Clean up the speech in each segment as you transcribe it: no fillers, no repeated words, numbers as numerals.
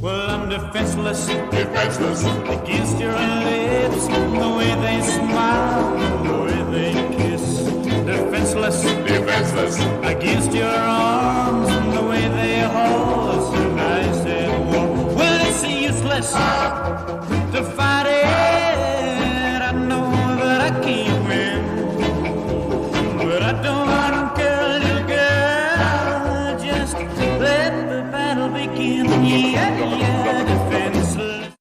Well, I'm defenseless, defenseless against your lips, the way they smile, the way they kiss. Defenseless, defenseless against your arms, and the way they hold us. And I said, well, it's useless to fight it. I know that I can't win, but I don't care, little girl. Just let the battle begin. Yeah, yeah, defenseless.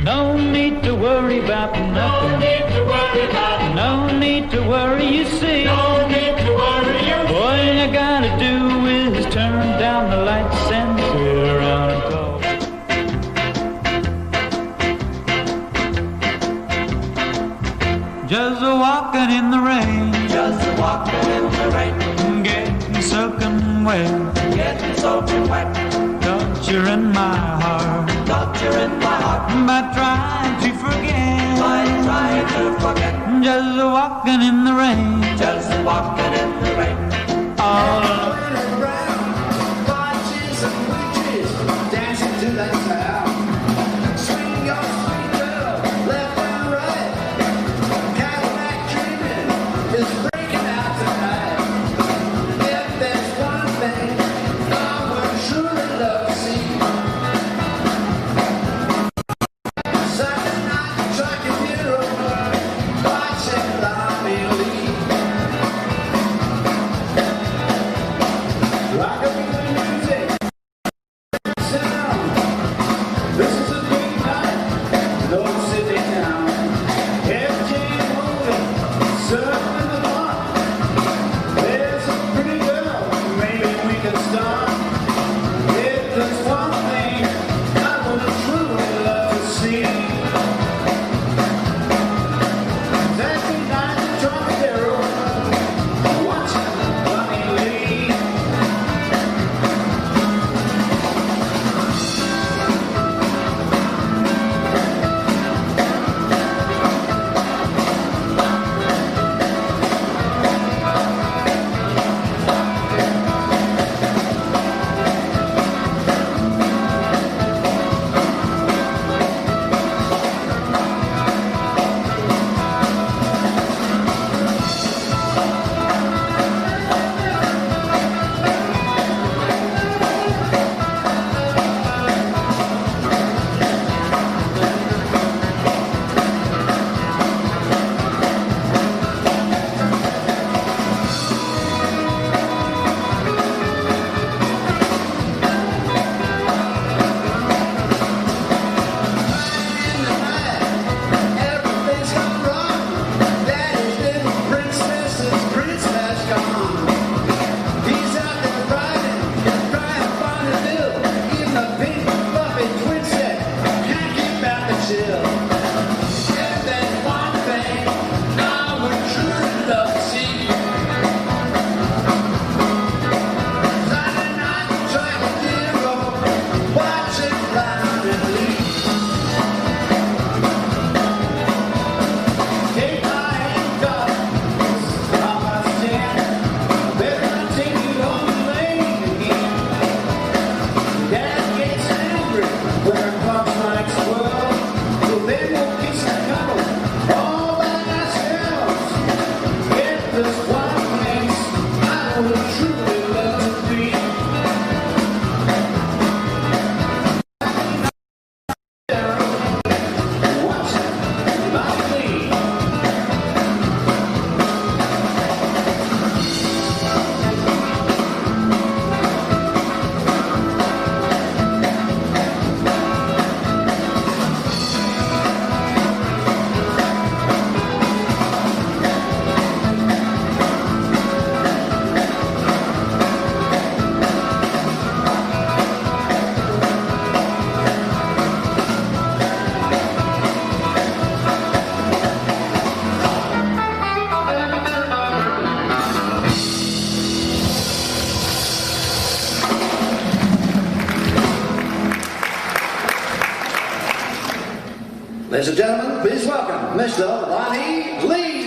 No need to worry about nothing. No need to worry about it. No need to worry, you see. No need to worry you. All you gotta do is turn down the lights and sit around and talk. Just walking in the rain, Just walking in the rain, getting soaking wet, getting soaking wet, torturing my heart torturing my heart by trying to forget. by trying to forget. Just walking in the rain, Just walking in the rain. all alone. Dancing to that sound. Swing your sweet girl, left and right. Cadillac dreaming is breaking out tonight. If there's one thing I would truly love to see, Saturday night trucking hero, watching Lonnie lead. Rockabilly music. This is a big night, no city town. FJ moving, surfing the bar. There's a pretty girl, maybe we can start. If there's one thing I would truly love to see, Saturday night in Trocadero, watching Lonnie Lee. Everything's gone wrong. Daddy's little princess's prince has gone. He's out there riding and crying Bonneville. Even a pink fluffy twin set can't keep out the chill. If there's one thing I would truly love to see, Saturday night Trocadero, watching Lonnie Lee. Take my hand up, I'm a stand. Better not take you on the lane again. Dad gets angry when her clock strikes 12. So then we'll gentlemen, please welcome Mr. Lonnie Lee.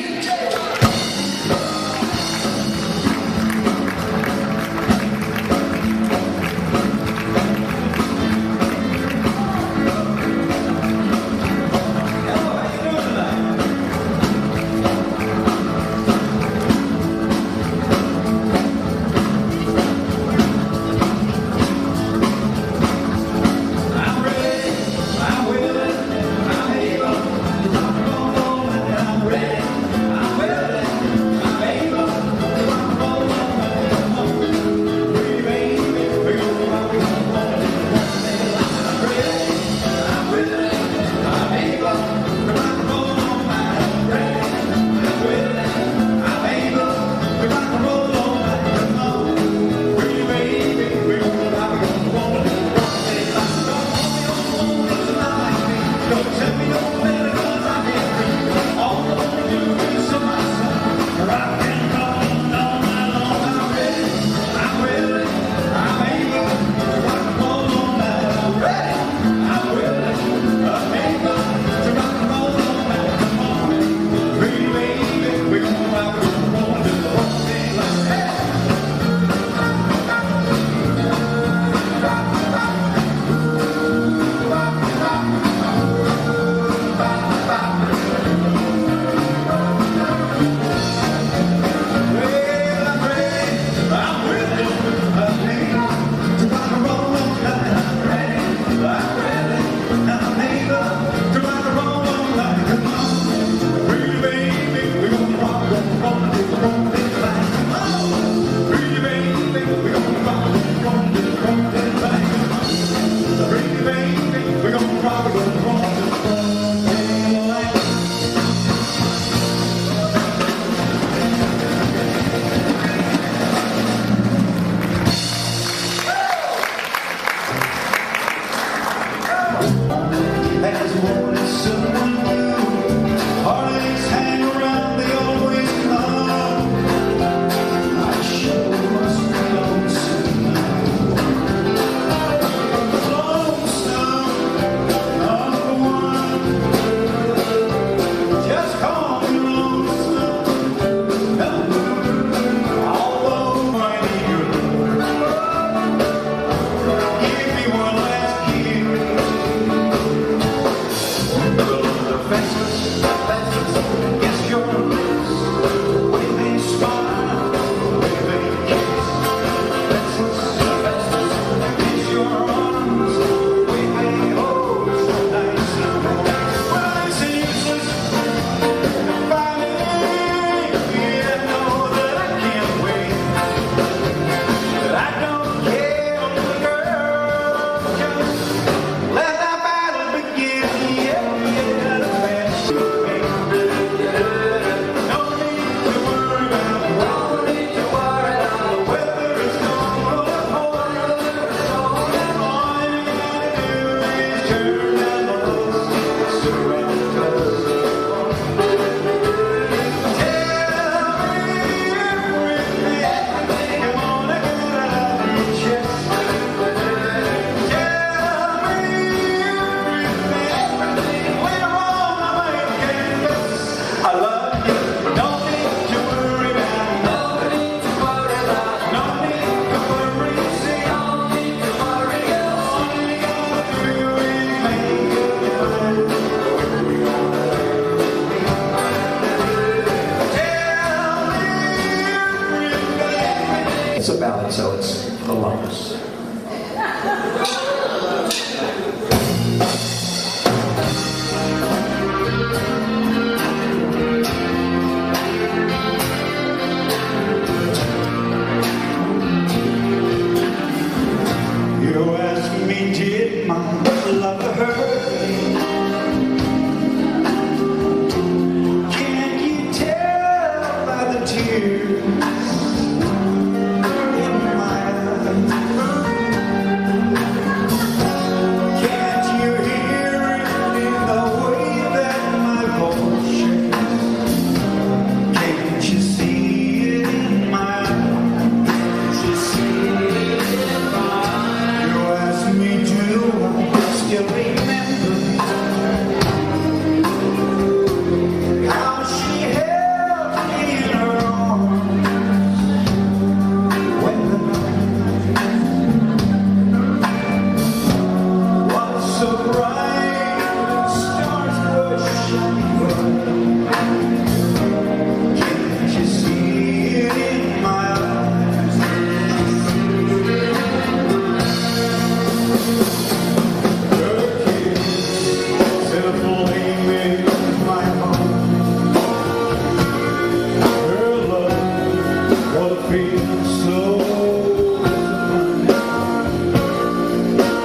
It's a ballad, so it's a lumps. You ask me, did my love hurt me? Can't you tell by the tears in my eyes? in my heart. Her love, what a feeling so divine.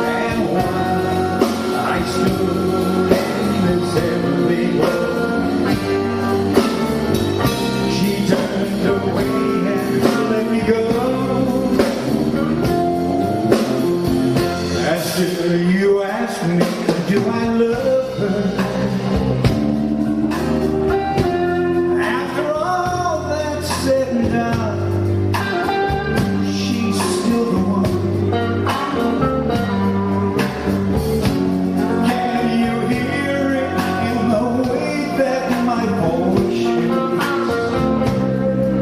And while I stood in this heavenly world, she turned away and let me go. After you asked me, do I love her? After all that's said and done, she's still the one. Can you hear it in the way that my voice shakes?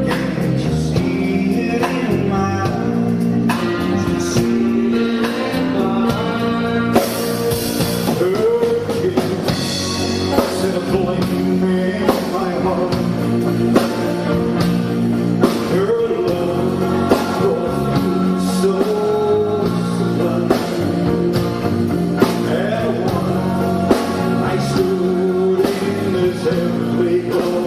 Can't you see it in my eyes? You see it in my eyes. Her kiss set a flame in my heart. Her love was so sublime. And while I stood in this heavenly glow,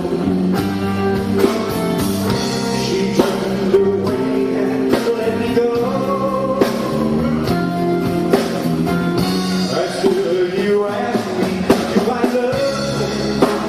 she turned away and let me go. After you asked me, do I love her?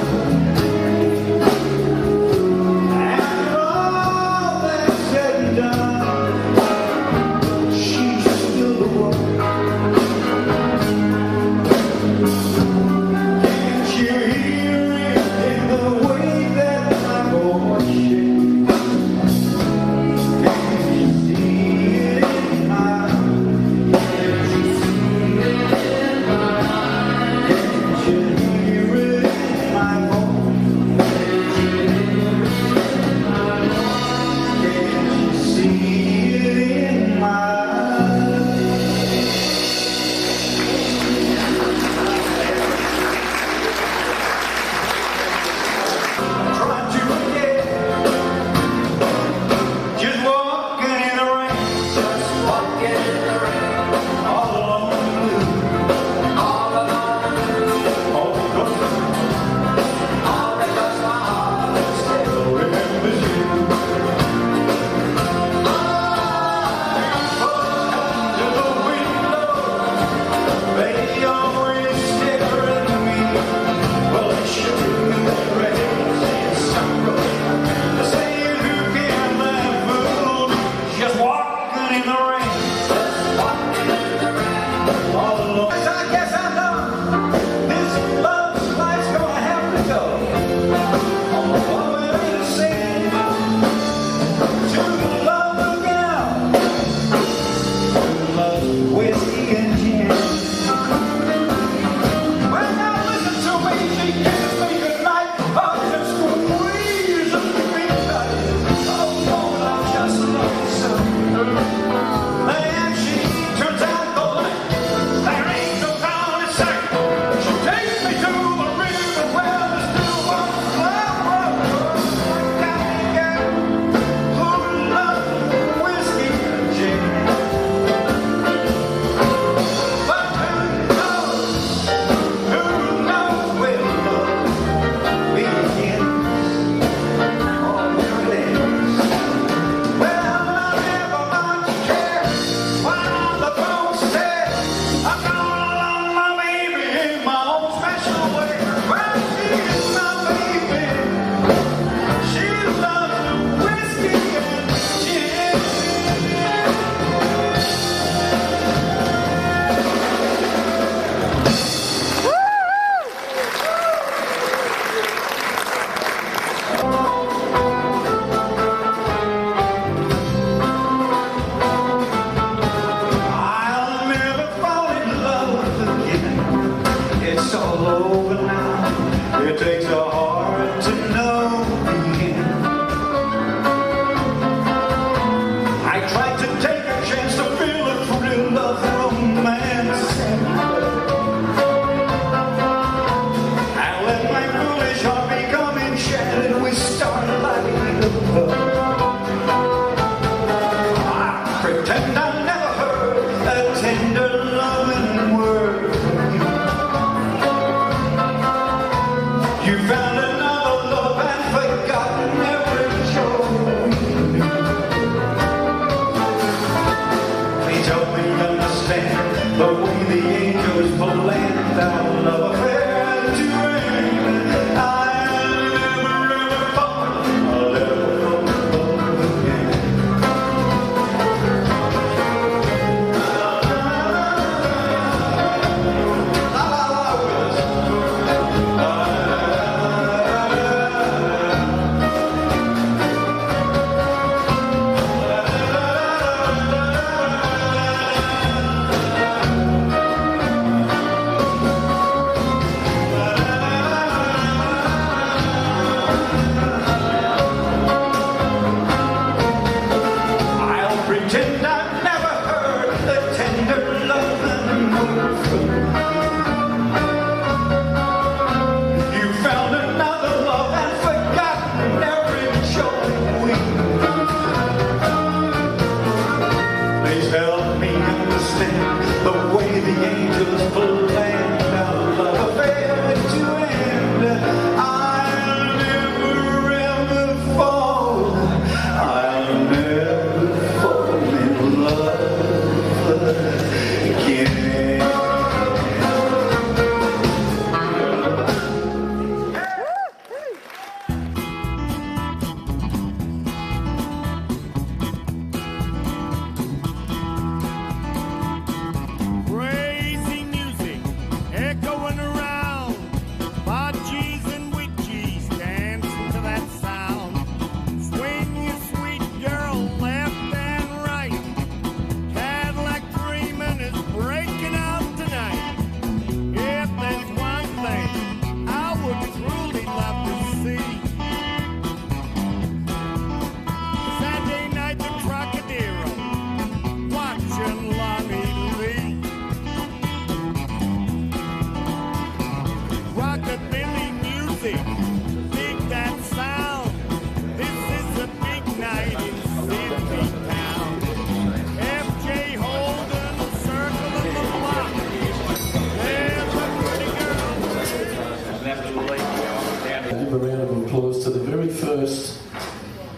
Give a round of applause to the very first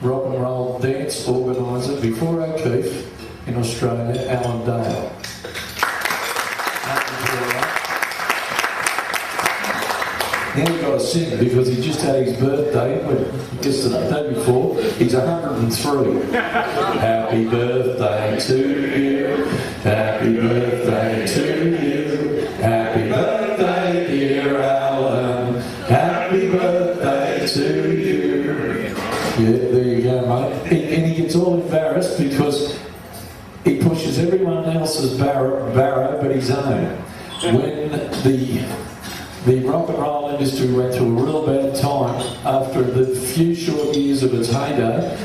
rock and roll dance organiser before O'Keefe in Australia, Alan Dale. Now we've got to sing because he just had his birthday yesterday, the day before. He's 103. Happy birthday to you. Happy birthday to you. Happy birthday, dear Alan. Happy birthday to you. Yeah, there you go, mate. And he gets all embarrassed because he pushes everyone else's barrow but his own. When the rock and roll industry went through a real bad time after the few short years of its heyday.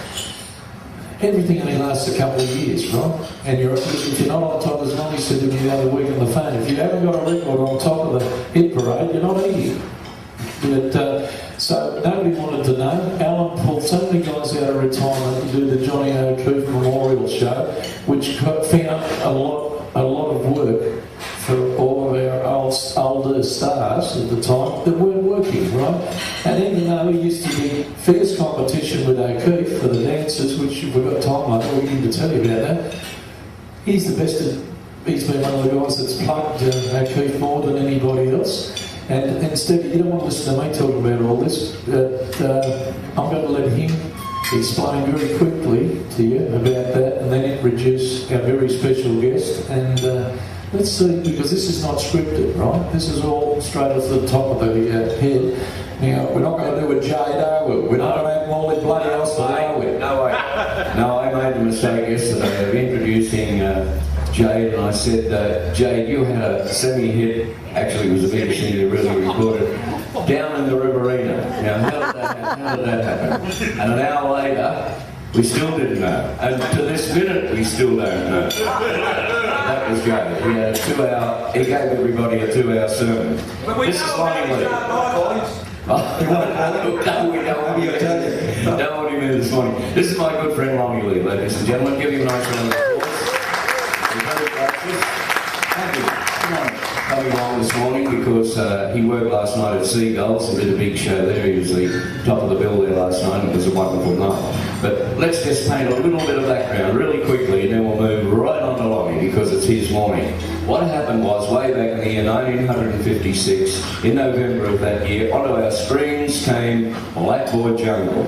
Everything only lasts a couple of years, right? And if you're not on top, as Lonnie said to me the other week on the phone, if you haven't got a record on top of the hit parade, you're not eating. But, so nobody wanted to know. Alan pulled so many guys out of retirement to do the Johnny O'Keefe Memorial Show, which found a lot of work for all of our older stars at the time that weren't working, right? And even though he used to be fierce competition with O'Keefe for the dancers, which if we've got time later, we need to tell you about that, he's the best. He's been one of the guys that's plugged O'Keefe more than anybody else. And Stevie, you don't want to listen to me talking about all this, but I'm going to let him explain very quickly to you about that and then introduce our very special guest. And let's see, because this is not scripted, right? This is all straight off the top of the head. Now, we're not going to do a Jade, are we? We're not going to have Molly bloody else, are we? No way. No, I made the mistake yesterday of introducing Jade, and I said, Jade, you had a semi-hit, actually it was eventually really recorded, Down in the Riverina. Now, how did that happen? And an hour later, we still didn't know. And to this minute, we still don't know. That was great. He had a 2-hour, he gave everybody a 2-hour sermon. This is Lonnie Lee. No, we don't. Don't want him in this morning. This is my good friend Lonnie Lee, ladies and gentlemen. Give him a nice round of applause. Thank you. Coming along this morning because he worked last night at Seagulls and did a big show there. He was the top of the bill there last night and it was a wonderful night. But let's just paint a little bit of background really quickly and then we'll move right on to Lonnie because it's his morning. What happened was way back in the year 1956, in November of that year, onto our screens came Blackboard Jungle.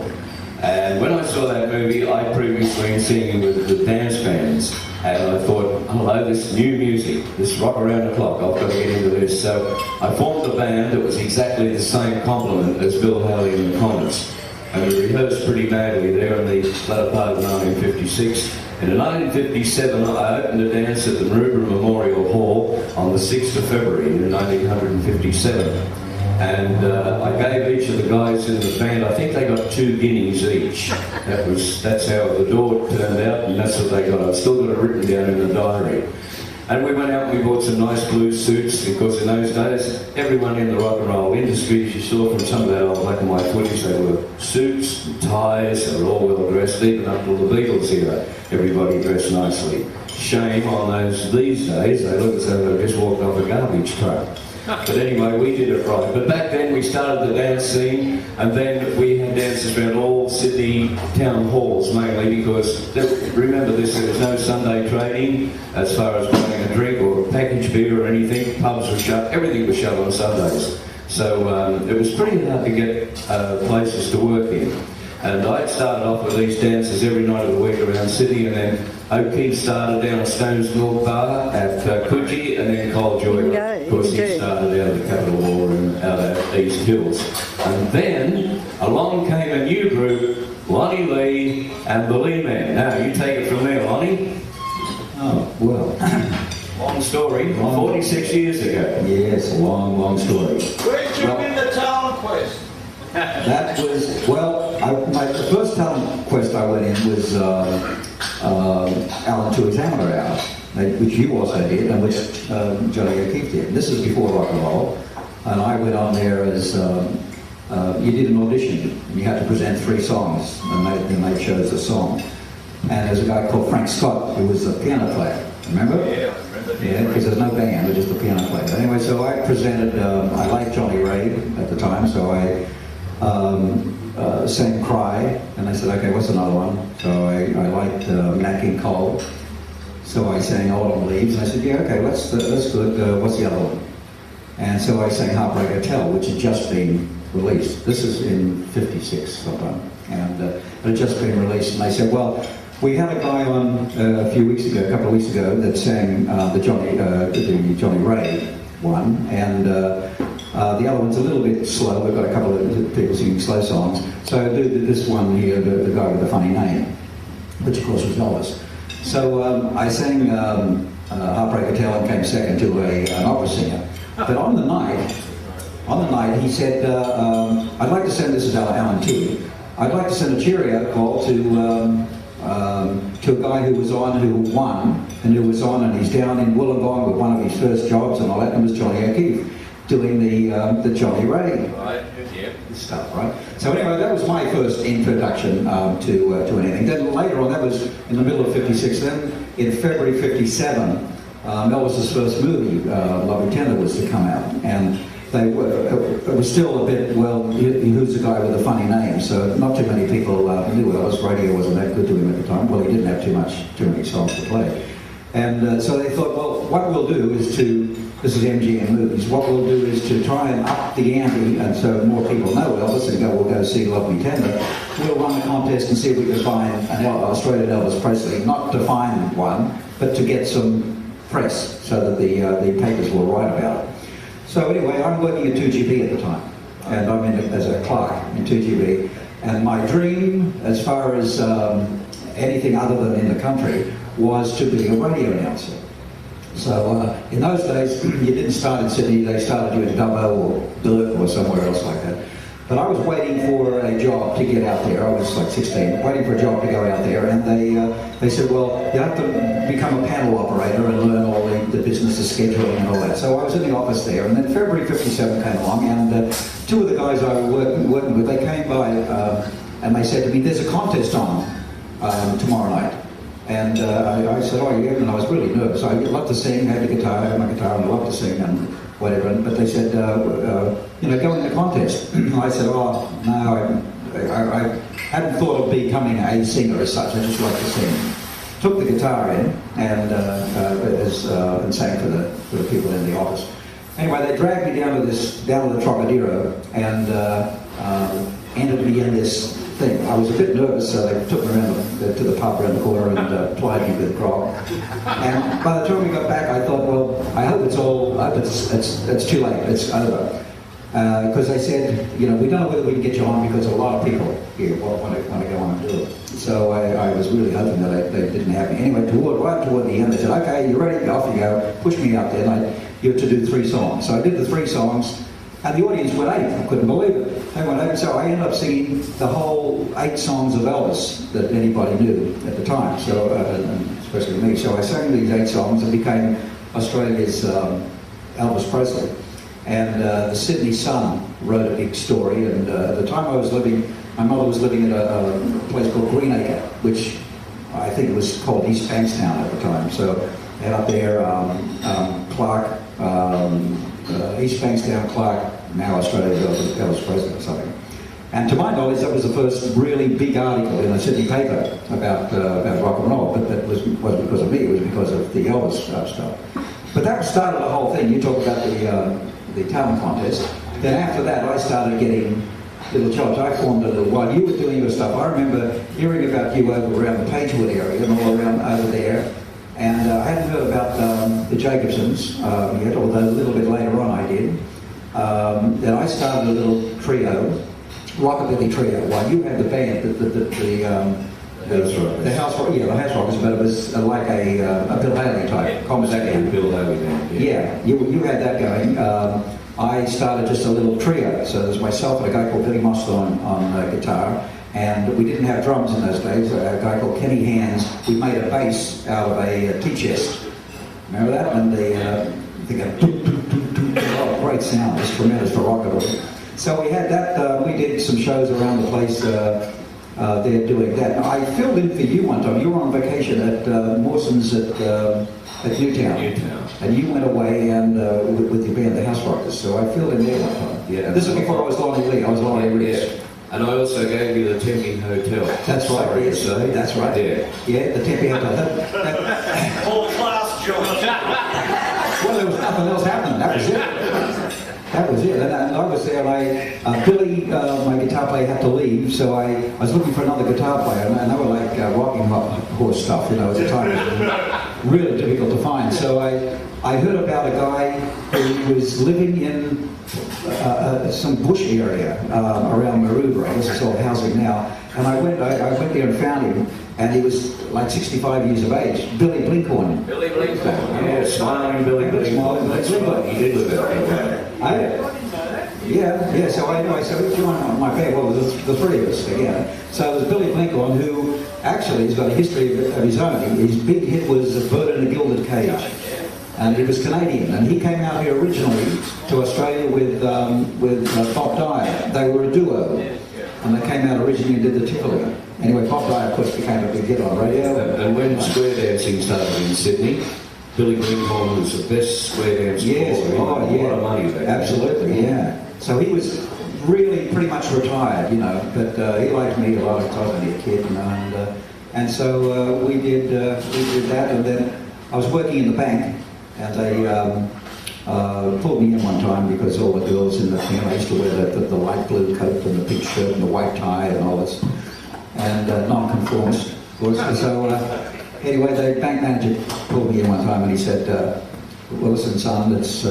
And when I saw that movie, I'd previously been singing with the dance bands. And I thought, hello, this new music, this rock around the clock, I've got to get into this. So I formed a band that was exactly the same complement as Bill Haley and the Comets. And we rehearsed pretty badly there in the latter part of 1956. And in 1957, I opened a dance at the Maroubra Memorial Hall on the 6th of February in 1957. And I gave each of the guys in the band, I think they got 2 guineas each. That's how the door turned out, and that's what they got. I've still got it written down in the diary. And we went out and we bought some nice blue suits, because in those days, everyone in the rock and roll industry, as you saw from some of that old black and white footage, they were suits and ties, they were all well dressed, even up to the Beatles era. Everybody dressed nicely. Shame on those these days, they look as though they just walked off a garbage truck. But anyway, we did it right. But back then we started the dance scene, and then we had dances around all Sydney town halls mainly because, remember this, there was no Sunday trading as far as buying a drink or a packaged beer or anything. Pubs were shut, everything was shut on Sundays. So it was pretty hard to get places to work in. And I started off with these dances every night of the week around Sydney, and then O'Keefe started down at Stones Mill Bar at Coogee, and then Cole Joy, of course, he started out of the Capital War and out at East Hills. And then along came a new group, Lonnie Lee and the Lee Men. Now, you take it from there, Lonnie. Oh, well. Long story, 46 years ago. Yes, a long, long story. Where did you win the talent quest? That was, well, the first talent quest I went in was Alan Tui's Amateur Hour, which you also did and which Johnny O'Keefe did. This is before rock and roll, and I went on there as, you did an audition, you had to present 3 songs, and they chose a song. And there's a guy called Frank Scott who was a piano player, remember? Yeah, I remember. Yeah, because there's no band, there's just a piano player. Anyway, so I presented, I liked Johnny Ray at the time, so I sang Cry, and I said, okay, what's another one? So I liked Nat King Cole, so I sang Autumn Leaves, and I said, yeah, okay, that's good, what's the other one? And so I sang Heartbreak Hotel, which had just been released. This is in '56 sometime, and it had just been released, and they said, well, we had a guy on a couple of weeks ago, that sang the Johnny Ray one, and the other one's a little bit slow. We've got a couple of people singing slow songs. So I did this one here, the guy with the funny name, which of course was Elvis. So I sang Heartbreak Hotel and came second to an opera singer. But on the night, he said, I'd like to send, this is Alan T. I'd like to send a cheerio call to a guy who won, and he's down in Wollongong with one of his first jobs, and all that, and it was Johnny O'Keefe doing the Johnny Ray stuff, right? So anyway, that was my first introduction to anything. Then later on, that was in the middle of '56. Then in February '57, Elvis's first movie, Loving Tender, was to come out, and it was still a bit, well, who's the guy with the funny name? So not too many people knew Elvis. Radio wasn't that good to him at the time. Well, he didn't have too many songs to play. And so they thought, well, what we'll do is this is MGM Movies, what we'll do is to try and up the ante, and so more people know Elvis and we'll go see Love Me Tender. We'll run a contest and see if we can find an Australian Elvis Presley, not to find one, but to get some press so that the papers will write about it. So anyway, I'm working at 2GB at the time, and I'm as a clerk in 2GB, and my dream, as far as anything other than in the country, was to be a radio announcer. So in those days, you didn't start in Sydney, they started you in Dubbo or Billett or somewhere else like that. But I was waiting for a job to get out there. I was like 16, waiting for a job to go out there, and they said, well, you have to become a panel operator and learn all the business of scheduling and all that. So I was in the office there, and then February '57 came along, and two of the guys I was working with, they came by and they said to me, there's a contest on tomorrow night. And I said, oh yeah, and I was really nervous. I love to sing, I had a guitar, I had my guitar, and I love to sing and whatever. But they said, go in the contest. I said, oh, no, I hadn't thought of becoming a singer as such. I just like to sing. Took the guitar in and sang for the people in the office. Anyway, they dragged me down to the Trocadero and ended me in this thing. I was a bit nervous, so they took me around to the pub around the corner and plied me with grog. And by the time we got back, I thought, well, I hope it's too late. It's over. Because they said, we don't know whether we can get you on because a lot of people here want to go on and do it. So I was really hoping that they didn't have me. Anyway, right toward the end, they said, okay, you ready? Off you go. Pushed me out there, and you had to do 3 songs. So I did the 3 songs, and the audience went 8. I couldn't believe it. They went 8. So I ended up singing the whole 8 songs of Elvis that anybody knew at the time, so especially me. So I sang these 8 songs and became Australia's Elvis Presley. And the Sydney Sun wrote a big story, and at the time my mother was living in a place called Greenacre, which I think it was called East Bankstown at the time. So they had up there Clark, East Bankstown, Clark, now Australia's Elvis Presley or something. And to my knowledge, that was the first really big article in a Sydney paper about rock and roll, but that wasn't because of me, it was because of the Elvis stuff. But that started the whole thing. You talk about the talent contest. Then after that, I started getting little jobs. I formed a little, while you were doing your stuff, I remember hearing about you over around the Pagewood area and all around over there. And I hadn't heard about the Jacobsons yet, although a little bit later on I did. Then I started a little trio, Rockabilly trio, while you had the band, the House Rockers, but it was like a Bill Haley type conversation. Bill Haley band. Yeah, you had that going. I started just a little trio, so there's myself and a guy called Billy Moster on guitar, and we didn't have drums in those days. A guy called Kenny Hands. We made a bass out of a tea chest. Remember that? And oh, great sound. It's tremendous for rockabilly. So we had that. We did some shows around the place. there doing that. Now, I filled in for you one time. You were on vacation at Mawson's at Newtown. And you went away and with your band, the House Rockers. So I filled in there one time. Yeah. This is before I was Lonnie Lee. I was Lonnie Lee. Yeah. And I also gave you the Tempe Hotel. That's right. Sorry Yes. to say. That's right. Yeah. The Tempe Hotel. All class, George. Well, there was nothing else happening. That was it. That was it. And I was there, and Billy, my guitar player, had to leave, so I was looking for another guitar player, and they were like rocking horse stuff, you know, at the time. It was really difficult to find. So I heard about a guy who was living in some bush area around Maroubra. This is all housing now. And I went there and found him, and he was like 65 years of age. Billy Blinkhorn. Billy Blinkhorn. Yeah, smiling Billy Blinkhorn. That's right. He did live out there. Yeah. So anyway, so he joined my band. Well, the three of us again. So it was Billy Blinkhorn, who actually has got a history of his own. His big hit was "Bird in a Gilded Cage," and he was Canadian. And he came out here originally to Australia with Bob Dyer. They were a duo. And they came out originally and did the Tivoli. Anyway, Bob Dyer, of course, became a big hit on radio. And when square dancing started in Sydney, Billy Blinkhorn was the best square dancer. Yes, A lot of money there. Absolutely, yeah. So he was really pretty much retired, you know, but he liked me a lot. I was only a kid, you know, and so we did that. And then I was working in the bank, and they pulled me in one time because all the girls in the thing, I used to wear the light blue coat and the pink shirt and the white tie and all this, and non-conformist, of course. And so anyway, the bank manager pulled me in one time and he said, well, listen, son, it's you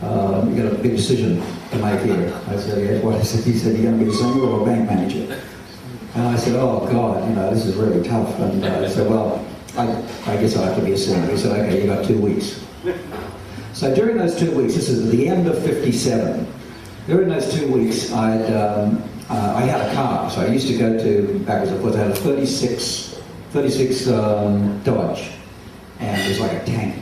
got a big decision to make here. I said, yes, what? He said, you're going to be a singer or a bank manager? And I said, oh God, you know, this is really tough. And I said, well, I guess I'll have to be a singer. He said, okay, you got 2 weeks. So during those 2 weeks, this is at the end of '57, during those 2 weeks I had a car. So I used to go to, backwards and forwards, I had a 36 Dodge, and it was like a tank.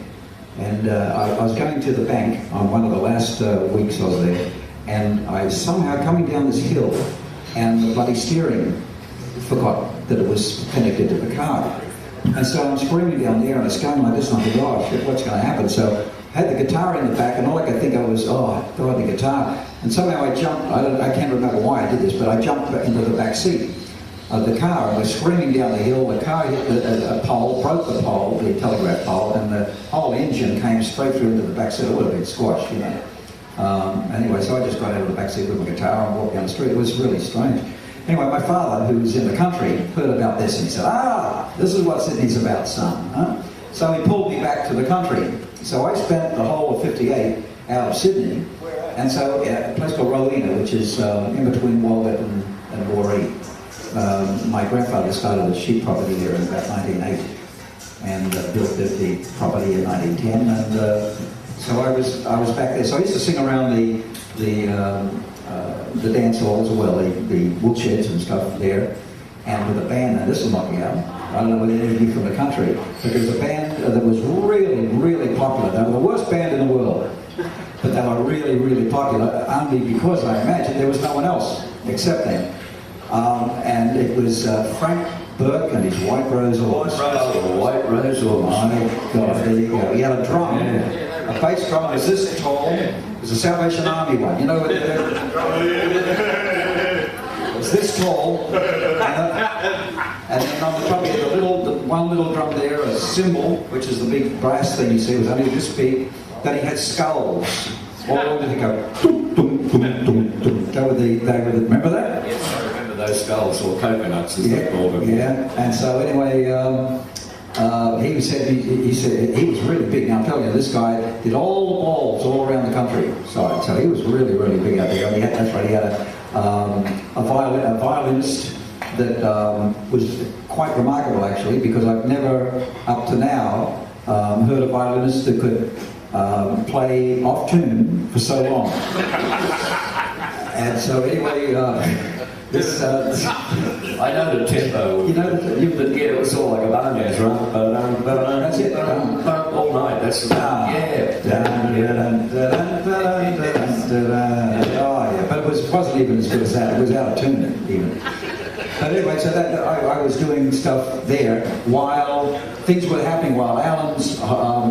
And I was going to the bank on one of the last weeks I was there, and I was somehow coming down this hill, and the bloody steering forgot that it was connected to the car. And so I'm screaming down there, and it's going like this, and I think, oh shit, what's going to happen? So I had the guitar in the back, and all I could think of was, oh, God, the guitar. And somehow I jumped, I can't remember why I did this, but I jumped into the back seat of the car, and was screaming down the hill. The car hit a pole, broke the pole, the telegraph pole, and the whole engine came straight through into the back seat. It would have been squashed, you know. Anyway, so I just got out of the back seat with my guitar and walked down the street. It was really strange. Anyway, my father, who was in the country, heard about this, and he said, this is what Sydney's about, son. Huh? So he pulled me back to the country. So I spent the whole of '58 out of Sydney, and so a place called Rowena, which is in between Walgett and Moree. My grandfather started a sheep property there in about 1980, and built the property in 1910. And so I was back there. So I used to sing around the dance halls as well, the woolsheds and stuff there, and with a band. And this will knock me out. I don't know whether any of you from the country, but there was a band that was really, really popular. They were the worst band in the world, but they were really, really popular, only because I imagine there was no one else except them. And it was Frank Burke and his White Rose Horse. White Rose Horse. My God, there you go. He had a drum, a bass drum was this tall. It was a Salvation Army one. You know what? It was this tall. And then on the top, he had one little drum there, a cymbal, which is the big brass thing you see, was only this big. Then he had skulls. All over the go. Remember that? Yes, I remember those skulls, or coconuts as they called them. Yeah, and so anyway, he said he was really big. Now I'm telling you, this guy did all the balls all around the countryside, so he was really, really big out there. And he had a violinist that was quite remarkable actually, because I've never, up to now, heard a violinist that could play off tune for so long. And so anyway, this I know the tempo. you know, It was all like a barnyard run. that's it. All night. That's the Oh yeah, but it wasn't even as good as that. It was out of tune even. But anyway, so that I was doing stuff there while things were happening, while Alan's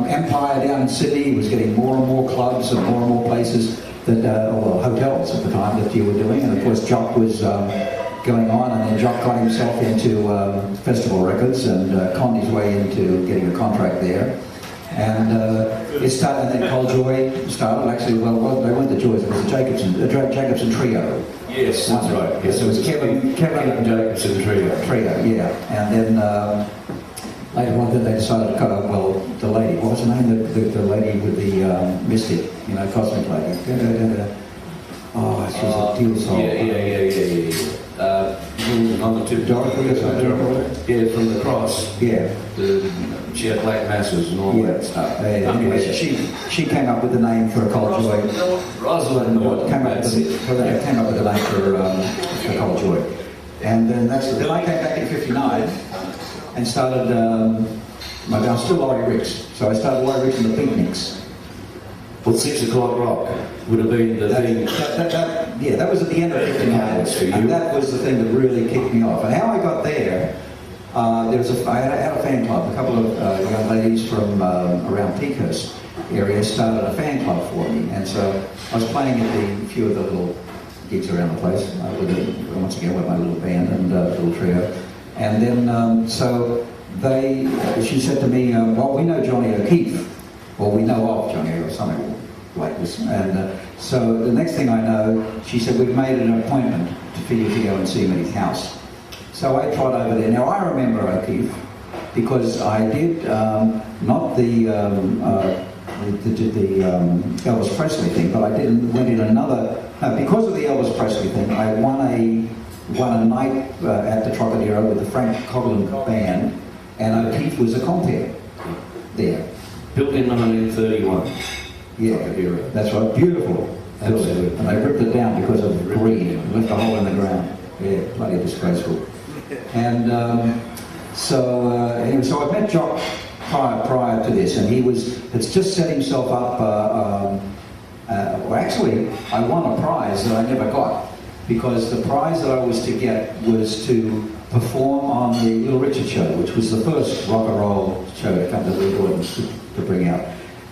empire down in Sydney was getting more and more clubs and more places that, well, hotels at the time that you were doing. And of course, Jock was going on, and then Jock got himself into Festival Records and conned his way into getting a contract there. And it started, and then Col Joy started. Actually, well, they weren't the Joys, it was the Jacobson Trio. Yes, that's right. Yes, So it was Kevin Jacobson Trio. Yeah. And then later on, then they decided to cut up, well, the lady, what was her name? The lady with the mystic, you know, cosmic lady. Oh, she was a deal song. Yeah. On the two Dorothy or something? Yeah, from the cross. Yeah. She had black masses and all that stuff. Anyway, she came up with the name for Col Joy. Rosalind Came up with the name for Col Joy. And then then I came back in '59 and started. I was still Laurie Ricks, so I started Laurie Ricks and the Beatniks. Well, 6 o'clock rock would have been the thing. That was at the end of '59, and that was the thing that really kicked me off. And how I got there, I had a fan club. A couple of young ladies from around Peakhurst area started a fan club for me, and so I was playing at a few of the little gigs around the place once again with my little band and little trio. And then she said to me, "Well, we know Johnny O'Keefe, or we know of Johnny or something like this." And so the next thing I know, she said, "We've made an appointment for you to go and see him at his house." So I trot over there. Now I remember O'Keefe because I did not the Elvis Presley thing, but I went in another. Because of the Elvis Presley thing, I won a night at the Trocadero with the Frank Coughlin band, and O'Keefe was a compere there. Built in 1931. Yeah, that's right. Beautiful. Absolutely. And they ripped it down because of greed. Left a hole in the ground. Yeah, bloody disgraceful. And so I met Jock prior to this, and had just set himself up. Well, actually, I won a prize that I never got, because the prize that I was to get was to perform on the Little Richard show, which was the first rock and roll show to come to the Gordon to bring out.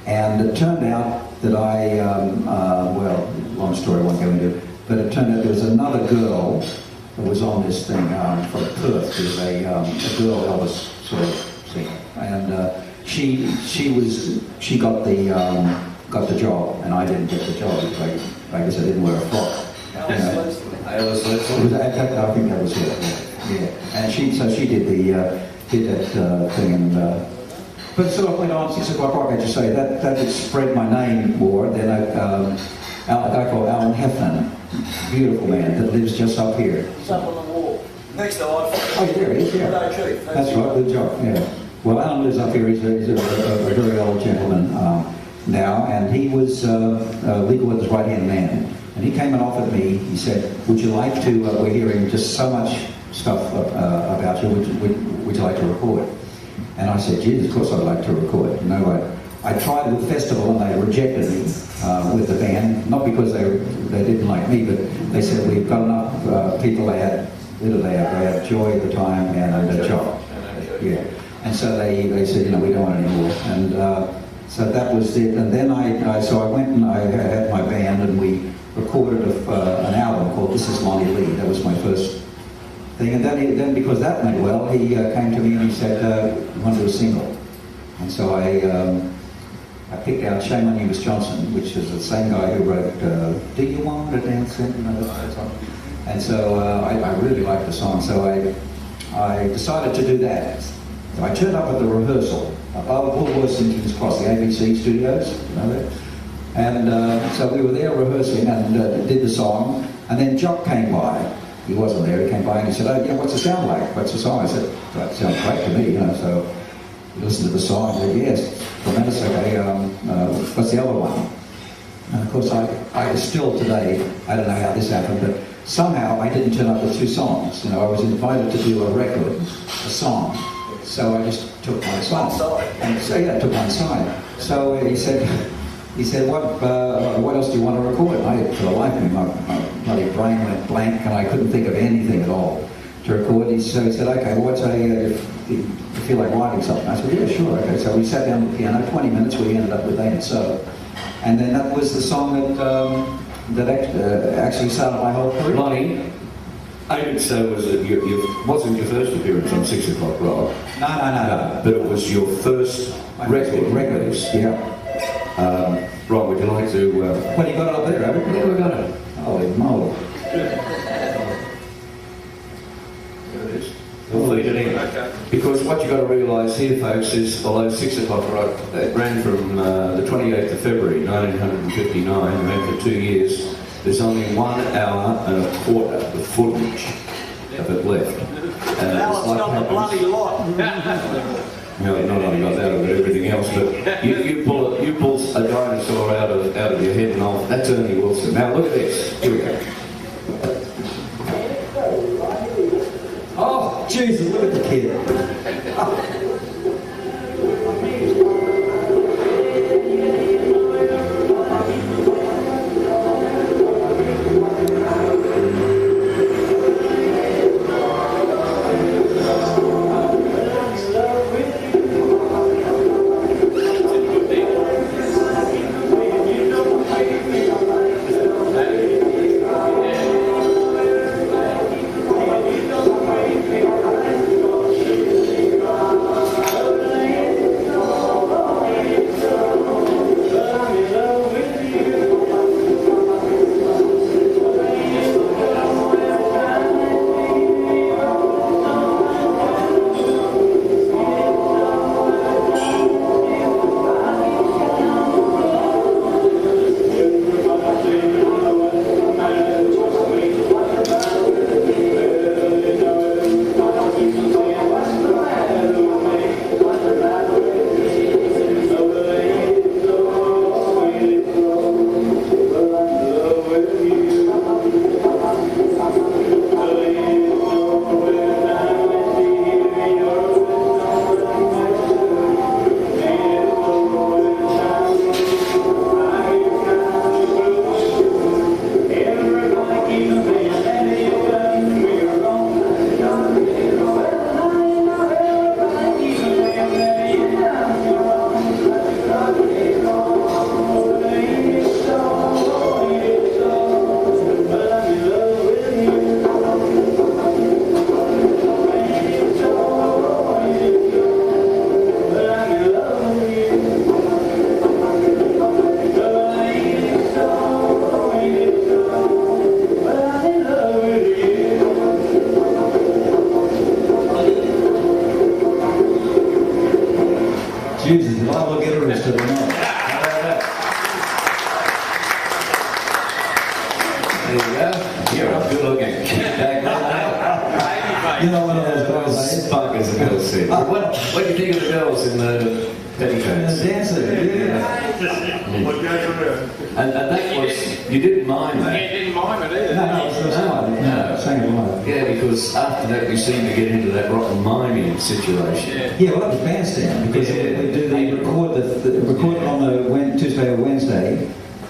And it turned out that well, long story I won't go into, but it turned out there was another girl that was on this thing from Perth, who was a girl Elvis sort of singer, and she got the job, and I didn't get the job because I guess I didn't wear a frock. I think that was it. Yeah, and she did that thing, and but sort of went on 6 o'clock rock. I just say that had spread my name more. Then a guy called Alan Heffernan, beautiful man that lives just up here. He's up on the wall. Next to iPhone. Oh, there he is, yeah. That's right, good job, yeah. Well, Alan lives up here. He's a very old gentleman now, and he was Lee Gordon's right-hand man. And he came and offered me, he said, "Would you like to, we're hearing just so much stuff about you, would you like to record?" And I said, "Jesus, of course I'd like to record." You know, I tried with Festival and they rejected me with the band, not because they didn't like me, but they said, "We've got enough people." They had Joy at the time and Jock. Yeah. And so they said, "You know, we don't want any more." And so that was it. And then I went and I had my band, and we recorded an album called "This Is Lonnie Lee." That was my first thing. And then because that went well, he came to me and he said, "You want to do a single?" And so I picked out "Shame on You, Miss Johnson," which is the same guy who wrote "Do You Want to Dance?" You know, that song. And so I really liked the song, so I decided to do that. So I turned up at the rehearsal above Woolworth's Cross, the ABC studios, you know that. And so we were there rehearsing and did the song, and then Jock came by. He wasn't there, he came by and he said, "Oh yeah, what's it sound like? What's the song?" I said, "That sounds great to me," you know, so he listened to the song and said, "Yes, tremendous, okay, what's the other one?" And of course I still today, I don't know how this happened, but somehow I didn't turn up with two songs. You know, I was invited to do a record, a song, so I just took one song. And so yeah, I took one side. So he said, what else do you want to record? And I, for the life of me, my bloody brain went blank and I couldn't think of anything at all. to record. So he said, okay, well, what's you feel like writing something? I said, yeah, sure, okay. So we sat down at the piano, 20 minutes, we ended up with Ain't It So. And then that was the song that actually started my whole career. Lonnie, Ain't It So wasn't your first appearance on 6 O'Clock Rock. No. But it was your first record. Records, yeah. Ron, would you like to... Well, you got it up there, haven't you? Yeah, we got it. Holy moly. There it is. We'll feed it in. Because what you've got to realise here, folks, is although 6 O'Clock Rock it ran from the 28th of February 1959, ran for 2 years, there's only 1 hour and a quarter of footage of it left. And Now it's got the bloody lot. No, not only got that, I've got everything else, but you pull a dinosaur out of your head and off, that's Ernie Wilson. Now look at this. Here we go. Oh, Jesus, look at the kid. Jesus, if I will get arrested or not. There you go. You're a good looking kid. You know, one of those guys, Spunk, as the girls said. What do you think of the girls in the petticoats? dancing, yeah. And that was, you didn't mind that? Yeah, didn't mind it either. No, it's the same. No. Sang it live. Yeah, because after that we seemed to get into that rock and miming situation. Yeah, well, that was bandstand because Yeah. they record it on the Tuesday or Wednesday,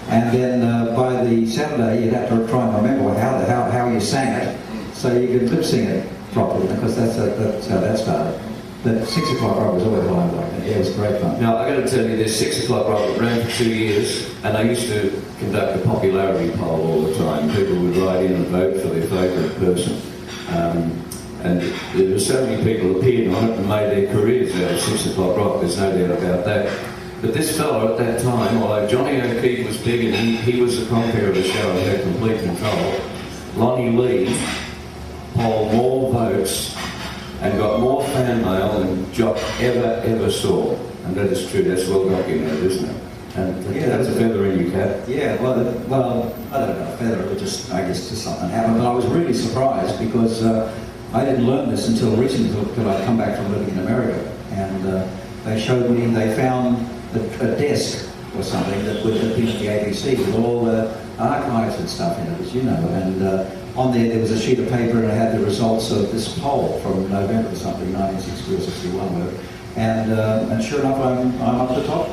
and then by the Saturday you'd have to try and remember how you sang it, so you could lip sing it properly, because that's how that started. But 6 O'Clock Rock was always live like that. Yeah, it was great fun. Now, I've got to tell you this, 6 O'Clock Rock ran for 2 years, and I used to conduct a popularity poll all the time. People would write in and vote for their favourite person. And there were so many people who appeared on it and made their careers out of 6 O'Clock Rock, there's no doubt about that. But this fellow at that time, although Johnny O'Keefe was big and he was the compere of the show and had complete control, Lonnie Lee polled more votes and got more fan mail than Jock ever saw. And that is true, that's well documented, isn't it? And Yeah, that's a feather in your cap. Yeah, well, I don't know, feather, it just, I guess just something happened. But I was really surprised because I didn't learn this until recently, until I'd come back from living in America. And they showed me, they found a desk or something that would have been at the ABC with all the archives and stuff in it, as you know. And on there was a sheet of paper and it had the results of this poll from November or something, 1960 or 61, whatever. And sure enough, I'm up the top. I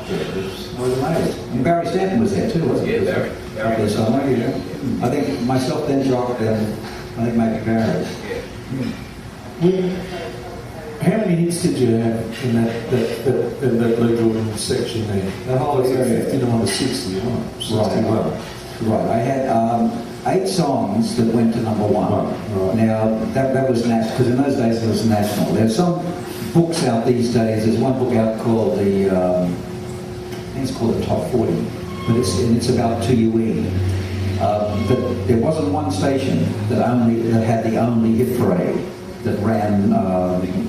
was amazed. And Barry Stanton was there too, wasn't he? Yeah, Barry. Up there somewhere, yeah. I think myself, then Jock, then I think maybe Barry. How many hits did you have in that Lee Jordan section there? The whole area. 59 to 60, right? 61. Right. I had 8 songs that went to number 1. Right. Now that was national, because in those days it was national. There's some books out these days. There's one book out called I think it's called the Top 40, but it's about 2UE. But there wasn't one station that had the only hit parade that ran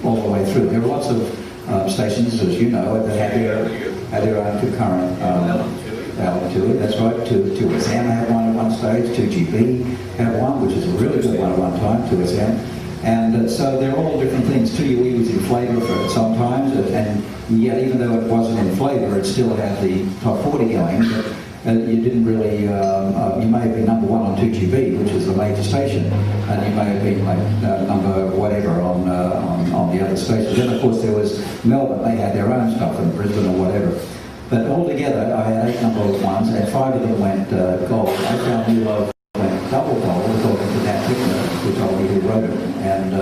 all the way through. There were lots of stations, as you know, that had their own concurrent element to it. That's right. 2SM had one at one stage. 2GB had one, which is a really good one at one time. 2SM, and so they're all different things. 2UE was in flavour for sometimes, and yet even though it wasn't in flavour, it still had the top 40 going. But you didn't really, you may have been number 1 on 2GB, which is the major station, and you may have been like number whatever on the other stations. Then of course there was Melbourne, they had their own stuff, in Brisbane or whatever. But altogether I had 8 number 1s, and 5 of them went gold. I found New Love went double gold, according to Nat Hickman, who told me who wrote it. And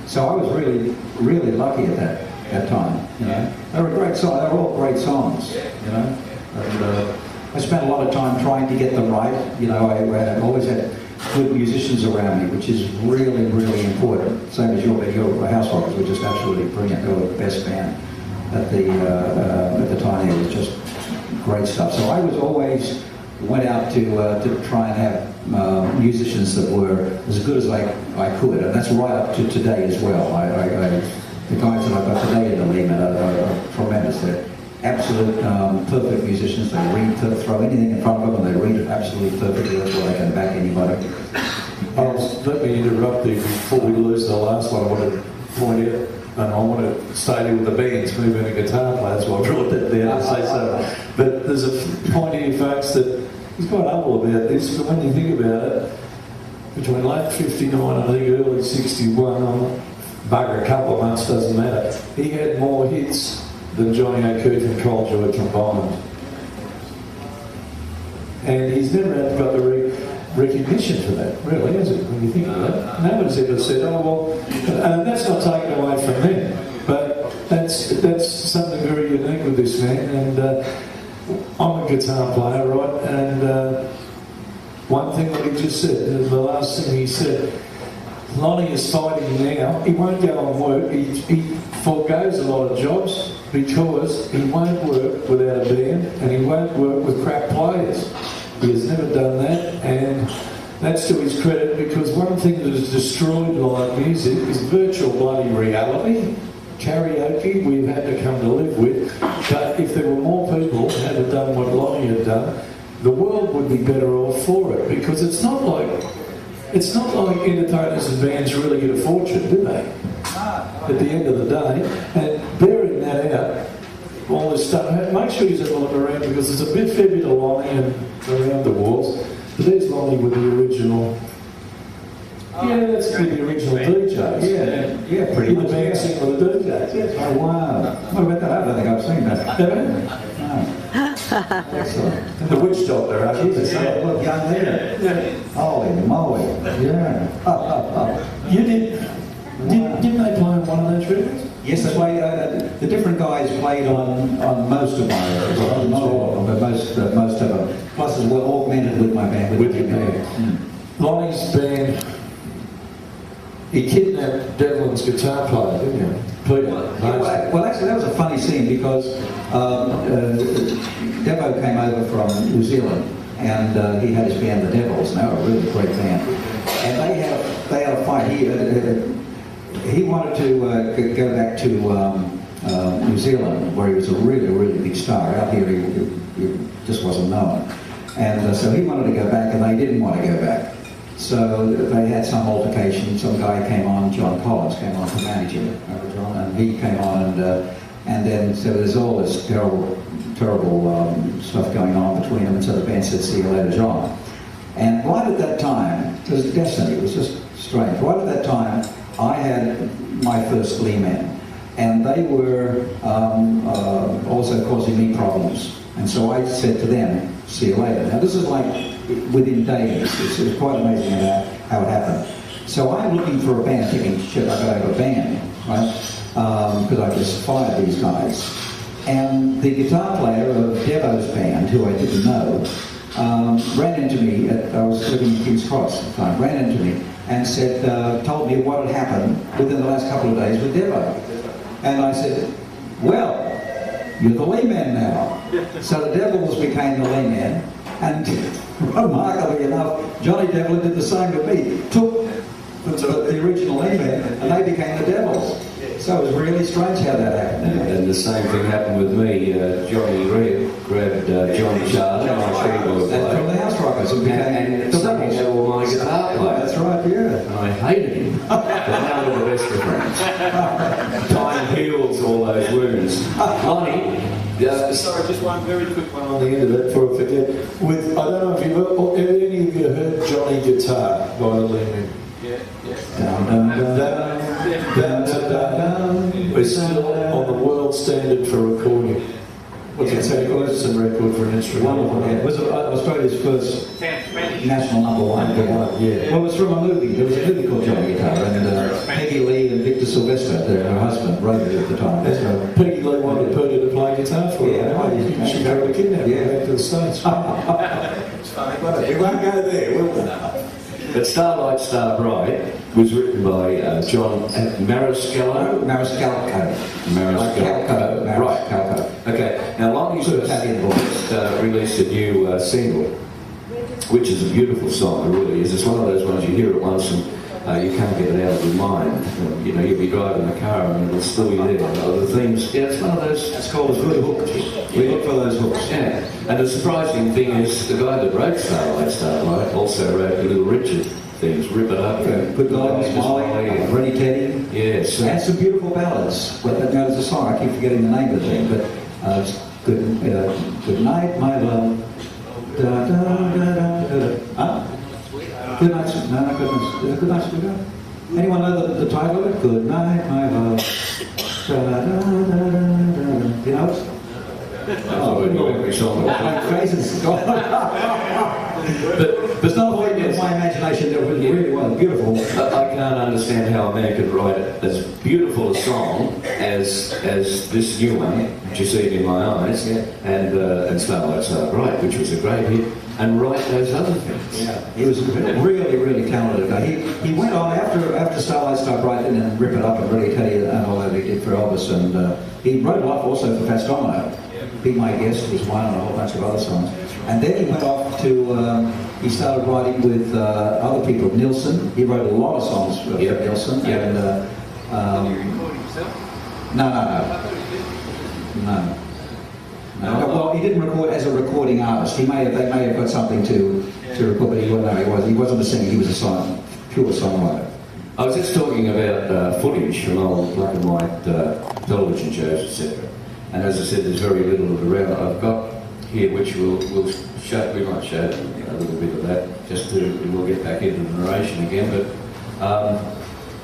so I was really, really lucky at that time, you know. They were great songs, they were all great songs, you know. And, I spent a lot of time trying to get them right. You know, I always had good musicians around me, which is really, really important. Same as your House Rockers were just absolutely brilliant. They were the best band at the time. It was just great stuff. So I was always went out to try and have musicians that were as good as I could, and that's right up to today as well. The guys that I've got today in the Lehman are tremendous. They're absolute perfect musicians. They read, throw anything in front of them, and they read it absolutely perfectly. That's why they can back anybody. Let me interrupt you before we lose the last one. I want to point out, and I want to stay with the bands, me being a guitar player, so I brought that down to say so. But there's a point here, folks, that he's quite humble about this, but when you think about it, between late 59 and I think early 61, I'll bugger a couple of months, doesn't matter, he had more hits than Johnny O'Keefe and Cole George combined. And he's never got the recognition for that, really, has it, when you think of that? No one's ever said, oh, well, and that's not taken away from him, but that's something very unique with this man, and I'm a guitar player, right, and one thing that he just said, the last thing he said, Lonnie is fighting now. He won't go on work. He forgoes a lot of jobs because he won't work without a band and he won't work with crap players. He has never done that, and that's to his credit, because one thing that has destroyed live music is virtual bloody reality. Karaoke we've had to come to live with, but if there were more people who had done what Lonnie had done, the world would be better off for it, because it's not like entertainers and bands really get a fortune, do they? At the end of the day, and bearing that out, all this stuff, make sure you have a look around, because there's a fair bit of Lonnie and around the walls. But there's Lonnie with the original. Yeah, that's the original DJs. Yeah, pretty much. The band singing with the DJs. Yes. Oh wow! What about that? I don't think I've seen that. No. Excellent. The Witch Doctor, Jesus, look, young there. Yeah. Holy moly! Yeah. You didn't they play on one of those records? Yes, they played. The different guys played on most of my records. Well, not all of them, but most of them. Plus, as well, augmented with my band. With your band. Lonnie's band. He kidnapped Devlin's guitar player, didn't he? Peter. Well, actually, that was a funny scene, because Devo came over from New Zealand, and he had his band, the Devils. Now, a really great band, and they had a fight. He wanted to go back to New Zealand, where he was a really, really big star. Out here, he just wasn't known, and so he wanted to go back, and they didn't want to go back. So they had some altercation. Some guy came on, John Collins came on to manage it, and he came on, and then so there's all this terrible stuff going on between them, and so the band said, "See you later, John." And right at that time, it was destiny. It was just strange. Right at that time, I had my first Glee men, and they were also causing me problems. And so I said to them, "See you later." Now this is like within days. It's quite amazing how it happened. So I'm looking for a band, thinking, shit, I gotta have a band, right? Because I just fired these guys. And the guitar player of Devo's band, who I didn't know, ran into me, I was living in King's Cross at the time, ran into me and said, told me what had happened within the last couple of days with Devo. And I said, well, you're the lead man now. So the Devils became the lead man, and remarkably enough, Johnny Devlin did the same with me. Took the original lead man, and they became the Devils. So it was really strange how that happened. And the same thing happened with me. Johnny Red grabbed John Charlie, my keyboard player, from the House Rockers, and became and the suddenly Devils. they were my guitar player. That's right, yeah. And I hated him, but now we're the best of friends. Time heals all those wounds. Lonnie, Sorry, just one very quick one on the end of it before I forget. I don't know if you've any of you heard Johnny Guitar by the Lemon. We're still on the world standard for recording. What's it say? It's a record for an instrument. It was Australia's first national number one. Yeah. Well, it was from a movie. There was a movie called Johnny Guitar, and Peggy Lee and Victor Sylvester, her husband, wrote it at the time. So, Peggy Lee wanted Peter to play guitar for her. Yeah, She got a kidnapped back to the States. It's funny, but we won't go there, will we? but Starlight Starbright was written by John Mariscalco. Right. Okay. Now, Lonnie's just released a new single, which is a beautiful song. It really is. It's one of those ones you hear it once and you can't get it out of your mind. You know, you'll be driving the car and it'll still be there. The themes. Yeah, it's one of those. it's called a good hook. We look for those hooks. Yeah. And the surprising thing is, the guy that wrote Starlight also wrote the Little Richard things, Rip It Up. Good Guidance, Molly, Ready Teddy. Yes. And some beautiful ballads. Well, there's a song, I keep forgetting the name of the thing, but it's Good Night, My Love. Da, da, da, da, da. Huh? Good Night, no, not Good Night. Is it Good Night, Sweetheart? Anyone know the title of it? Good Night, My Love. Da, da, da, da, da. You know it? Phrases. But it's not like it's my imagination that was really was beautiful. I can't understand how a man could write as beautiful a song as this new one, which you see in my eyes, and Starlight Starbright, which was a great hit, and write those other things. Yeah, he was a really, really talented guy. He went on after Starlight Starbright and then Rip It Up and Really Teddy and all that he did for Elvis, and he wrote a lot also for Fats Domino. Be My Guest was one and a whole bunch of other songs. And then he went off to, he started writing with other people. Nilsson, he wrote a lot of songs for Nilsson. Yep. And, No. Well, he didn't record as a recording artist. They may have got something to record, but he wasn't a singer. He was a pure songwriter. I was just talking about footage from old black and white television shows, etc. And as I said, there's very little of it around. I've got here, which we'll show. We might show a little bit of that, just we'll get back into the narration again. But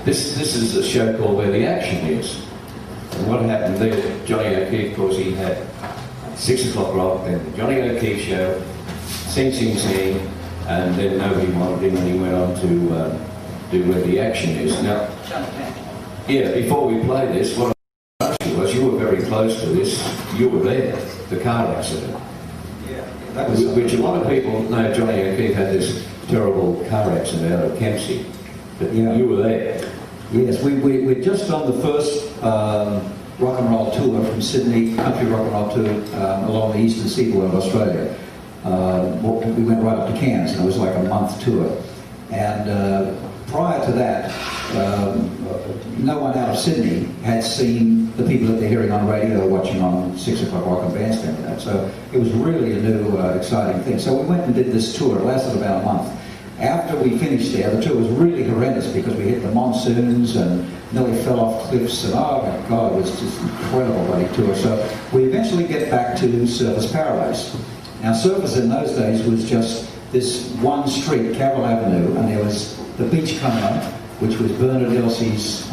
this is a show called Where the Action Is. And what happened there? Johnny O'Keefe, of course, he had 6 o'clock rock, then the Johnny O'Keefe show, sing, and then nobody wanted him, and he went on to do Where the Action Is. Now, yeah, before we play this, what I asked you was, you were very close to this. You were there, the car accident. That was Which a lot of people know. Johnny O'Keefe had this terrible car accident out of Kempsey, but you were there. Yes, we're just on the first rock and roll tour from Sydney, country rock and roll tour along the eastern seaboard of Australia. We went right up to Cairns, and it was like a month tour. And prior to that, no one out of Sydney had seen the people that they're hearing on radio or watching on 6 o'clock rock and bandstand and that. So it was really a new, exciting thing. So we went and did this tour. It lasted about a month. After we finished there, the tour was really horrendous because we hit the monsoons and nearly fell off cliffs, and oh my God, it was just incredible bloody tour. So we eventually get back to Surfers Paradise. Now Surfers in those days was just this one street, Carroll Avenue, and there was the beach corner, which was Bernard Elsie's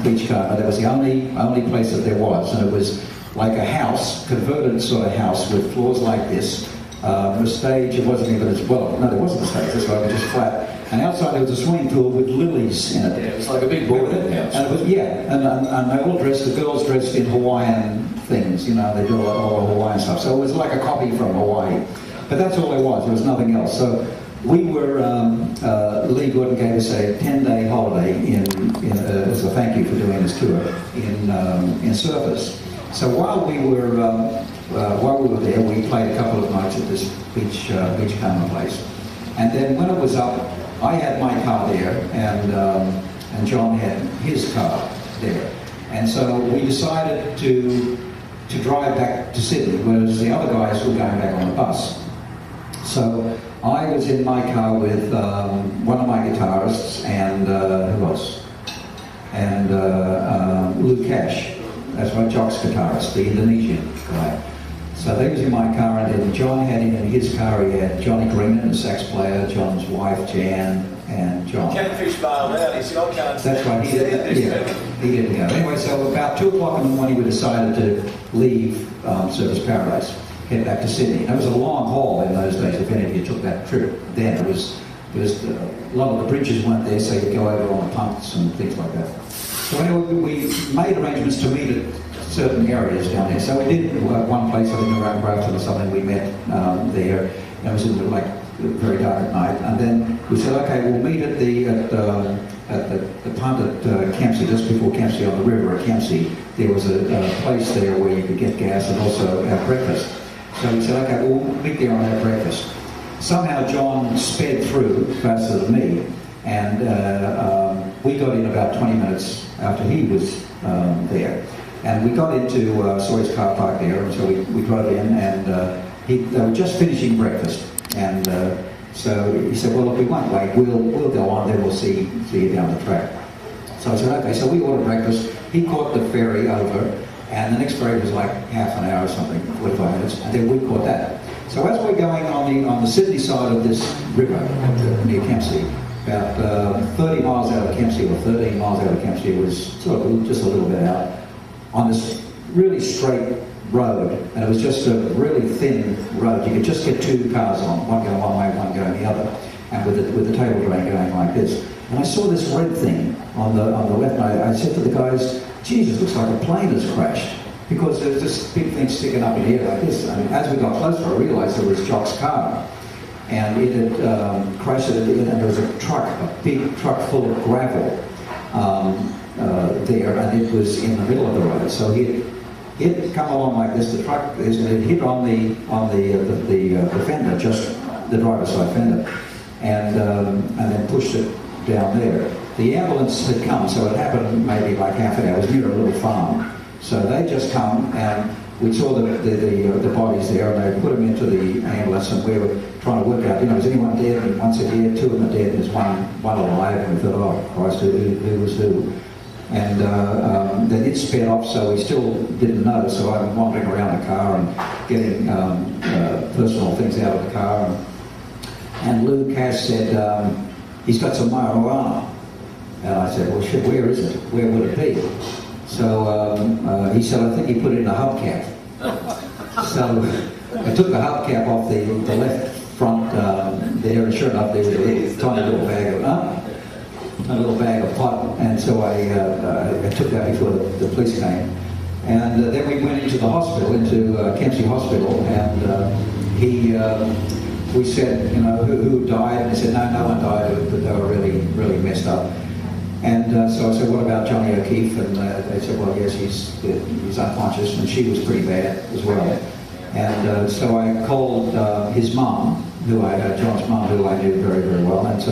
beach corner. That was the only place that there was, and it was like a house, converted sort of house with floors like this. The stage, it wasn't even as well. No, there wasn't a stage. That's why it was just flat. And outside there was a swimming pool with lilies in it. Yeah, it was like a big boarding house. And it was, and they all dressed, the girls dressed in Hawaiian things, you know, they do all the Hawaiian stuff. So it was like a copy from Hawaii. But that's all there was nothing else. So we were, Lee Gordon gave us a 10-day holiday as a thank you for doing this tour in Surfers. So while we were there, we played a couple of nights at this beachcomber place. And then when it was up, I had my car there, and John had his car there. And so we decided to drive back to Sydney, whereas the other guys were going back on the bus. So I was in my car with one of my guitarists and who else? And Lou Cash, that's my Jock's guitarist, the Indonesian guy. So they was in my car, and then John had in his car, he had Johnny Green, the sax player, John's wife Jan, and John. Catfish bailed out, he said, I can't stand That's right, he didn't go. Anyway, so about 2 o'clock in the morning we decided to leave Surfers Paradise, head back to Sydney. And it was a long haul in those days, if any of you took that trip then. It was a lot of the bridges weren't there, so you'd go over on the pumps and things like that. So anyway, we made arrangements to meet at certain areas down there. So we did one place, I think around Grafton or something, we met there. And it was very dark at night. And then we said, okay, we'll meet at the punt at Kempsey, just before Kempsey on the river at Kempsey. There was a place there where you could get gas and also have breakfast. So we said, okay, we'll meet there and have breakfast. Somehow John sped through faster than me, and we got in about 20 minutes after he was there. And we got into Sawyer's car park there, and so we drove in, and they were just finishing breakfast. And so he said, well, look, we won't wait, we'll go on, then we'll see you down the track. So I said, okay, so we ordered breakfast. He caught the ferry over, and the next ferry was like half an hour or something, 45 minutes, and then we caught that. So as we're going on the Sydney side of this river near Kempsey, about 30 miles out of Kempsey, or 13 miles out of Kempsey, was sort of just a little bit out, on this really straight road, and it was just a really thin road. You could just get 2 cars on, one going one way, one going the other, and with the table drain going like this. And I saw this red thing on the left, and I said to the guys, Jesus, looks like a plane has crashed, because there's this big thing sticking up in the air like this. I mean, as we got closer, I realised it was Jock's car, and it had crashed at the end, and there was a big truck full of gravel there, and it was in the middle of the road. So it come along like this. The truck it hit on the fender, just the driver's side fender, and then pushed it down there. The ambulance had come, so it happened maybe like half an hour. It was near a little farm, so they just come, and we saw the bodies there, and they put them into the ambulance, and we were trying to work out, is anyone dead? And one said, yeah, 2 of them are dead, and there's one alive, and we thought, oh Christ, who was who? And then it sped off, so we still didn't know. So I'm wandering around the car and getting personal things out of the car. And Lou Cash said, he's got some marijuana. And I said, well, shit, where is it? Where would it be? So he said, I think he put it in a hubcap. So I took the hubcap off the left front there, and sure enough, there was a tiny little bag of pot, and so I took that before the police came. And then we went into the hospital, into Kempsey Hospital, and we said, who died? And they said, no one died, but they were really, really messed up. And so I said, what about Johnny O'Keefe? And they said, well, yes, he's unconscious, and she was pretty bad as well. And so I called his mum, John's mum, who I knew very, very well, and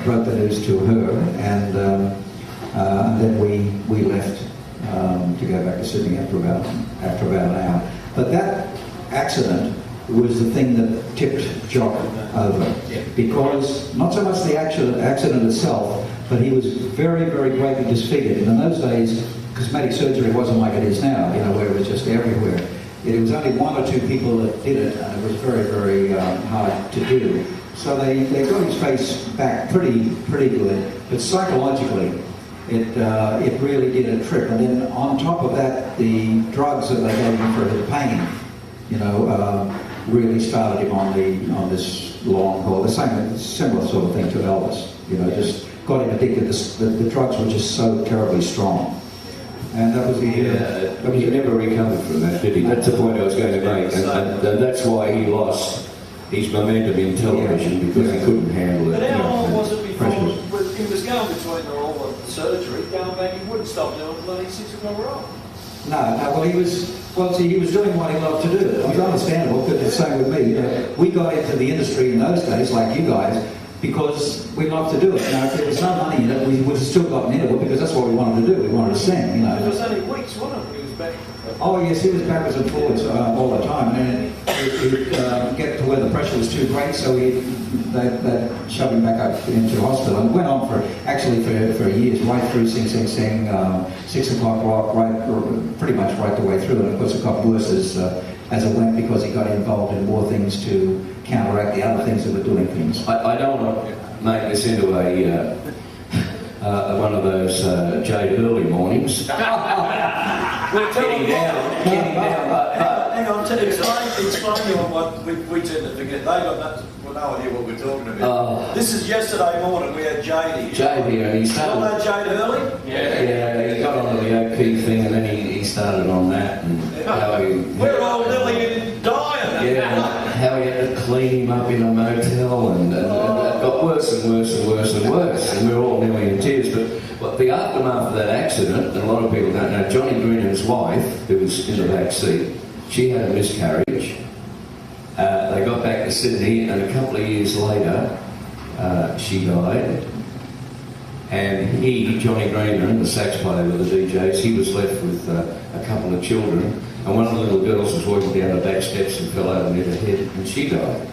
wrote the news to her, and then we left to go back to Sydney after about an hour. But that accident was the thing that tipped Jock over, because not so much the accident itself, but he was very, very greatly disfigured. And in those days, cosmetic surgery wasn't like it is now, where it was just everywhere. It was only 1 or 2 people that did it, and it was very, very hard to do. So they got his face back pretty good, but psychologically, it really did a trip. And then on top of that, the drugs that they gave him for the pain, really started him on this long haul. The same, similar sort of thing to Elvis. You know, just got him addicted. The drugs were just so terribly strong. And that was the Yeah, I mean, he never recovered from that, did he? That's the point I was going to make, and that's why he lost his momentum in television, because he couldn't handle it. But how long was it before pressures. he was going between all the surgery, going back, he wouldn't stop doing it until he's 6 o'clock roll? No, well, he was doing what he loved to do. It was understandable, because it's the same with me. You know, we got into the industry in those days, like you guys, because we loved to do it. Now, if there was no money in it, we would have still gotten into it, because that's what we wanted to do. We wanted to sing, you know. It was only weeks, wasn't it, when he was back? Oh yes, he was backwards and forwards all the time, and he'd get to where the pressure was too great, so they'd shove him back up into hospital. And it went on for years, right through Sing Sing Sing, 6 o'clock rock, pretty much right the way through. And of course it got worse as it went, because he got involved in more things to counteract the other things that were doing things. I don't want to make this into one of those Jay Hurley mornings. Getting down. Hang on, explain to you what we tend to forget. They got no idea what we're talking about. This is yesterday morning, we had Jade here. Jade here, and he started... You know Jade Hurley? Yeah, he got onto the O'Keefe thing, and then he started on that, and how he... We're all nearly dying. Yeah, how he had to clean him up in a motel, and it got worse and worse and worse and worse, and we were all nearly in tears. But the aftermath of that accident, and a lot of people don't know, Johnny Green and his wife, who was in the back seat, she had a miscarriage. They got back to Sydney, and a couple of years later, she died. And he, Johnny Greenman, the sax player with the DJs, he was left with a couple of children. And one of the little girls was walking down the back steps and fell over and hit her head, and she died.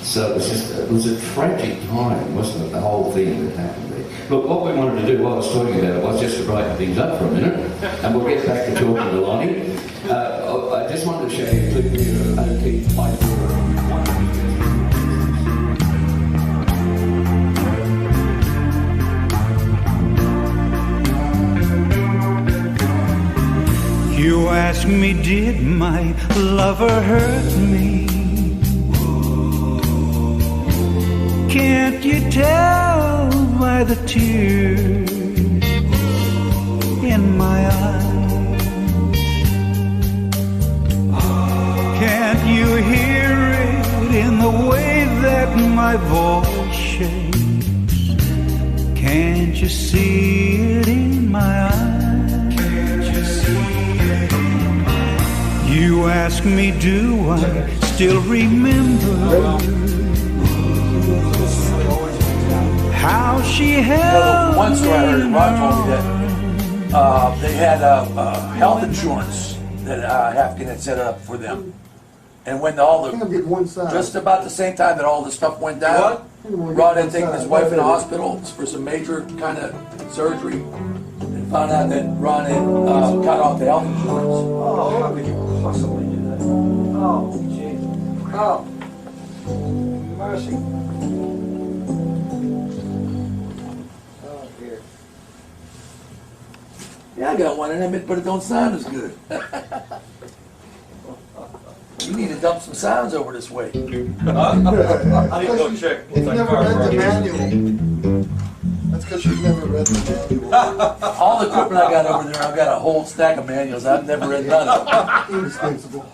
So it was a tragic time, wasn't it, the whole thing that happened there. Look, what we wanted to do while I was talking about it was just to brighten things up for a minute, and we'll get back to talking to Lonnie. I just wanted to show you a clip here of O'Keefe playing for one of his best. You ask me, did my lover hurt me? Can't you tell by the tears in my eyes? Can't you hear it in the way that my voice shakes? Can't you see it in my eyes? Can't you see it in my eyes? You ask me, do I still remember how she held One story I heard, me Ron told me that they had health insurance that Hafkin had set up for them. And when just about the same time that all the stuff went down, Rod had taken his wife in the hospital for some major kind of surgery, and found out that Ron had cut off the health insurance. Oh, how could you possibly do that? Oh, gee. Oh. Mercy. Oh, dear. Yeah, I got one in it, but it don't sound as good. You need to dump some sounds over this way. I need to go check. You've never read the manual. That's because you've never read the manual. All the equipment I got over there, I've got a whole stack of manuals. I've never read none of them. Indispensable.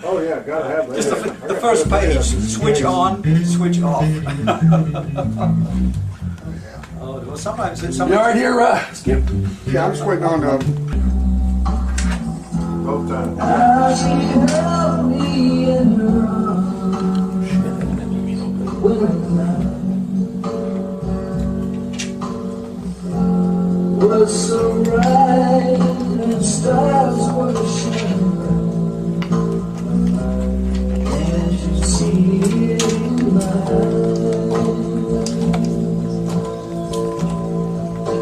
Oh yeah, gotta have that. Just the first page. Switch on, switch off. Oh, well, sometimes it's You all right here, Skip? Yeah, I'm just waiting on both times. Was so bright and stars were shining. Can't you see it in my eyes?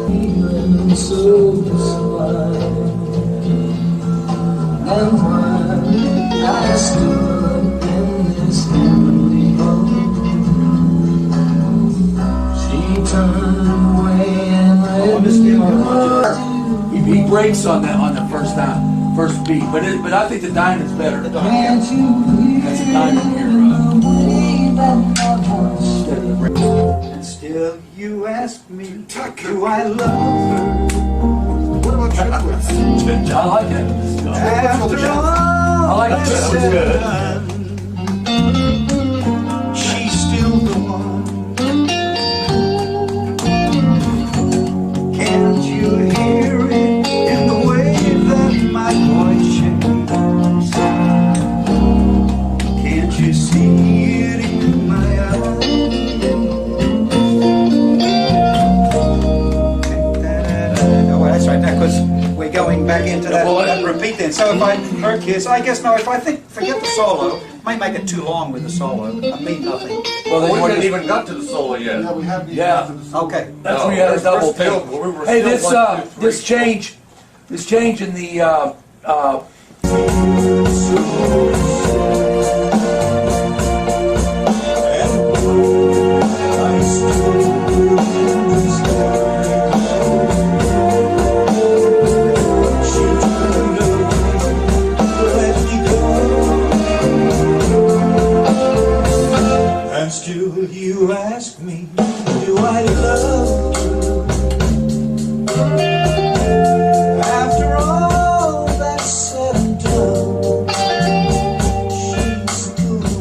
Feeling so sublime. And when I stood in this heavenly home, she turned away and let me run. He breaks on the first beat, but I think the diamond's better. Can't you That's a diamond here. way that my heart me? Do I love her? What about triplets? I like it. After all I like it. that's said and done, she's still the one. Can't you hear it in the way that my voice changes? Can't you see it in my eyes? Oh, that's right, because we're going back into that repeat then. So if I I guess no, if I forget the solo, might make it too long with the solo. I mean nothing. Well, we haven't even got to the solo yet. Yeah, we haven't even Yeah. got to the song. Okay. That's where you had a double take. Hey, this change. this change in the And still you ask me, do I love you? After all that's said and done, she's still the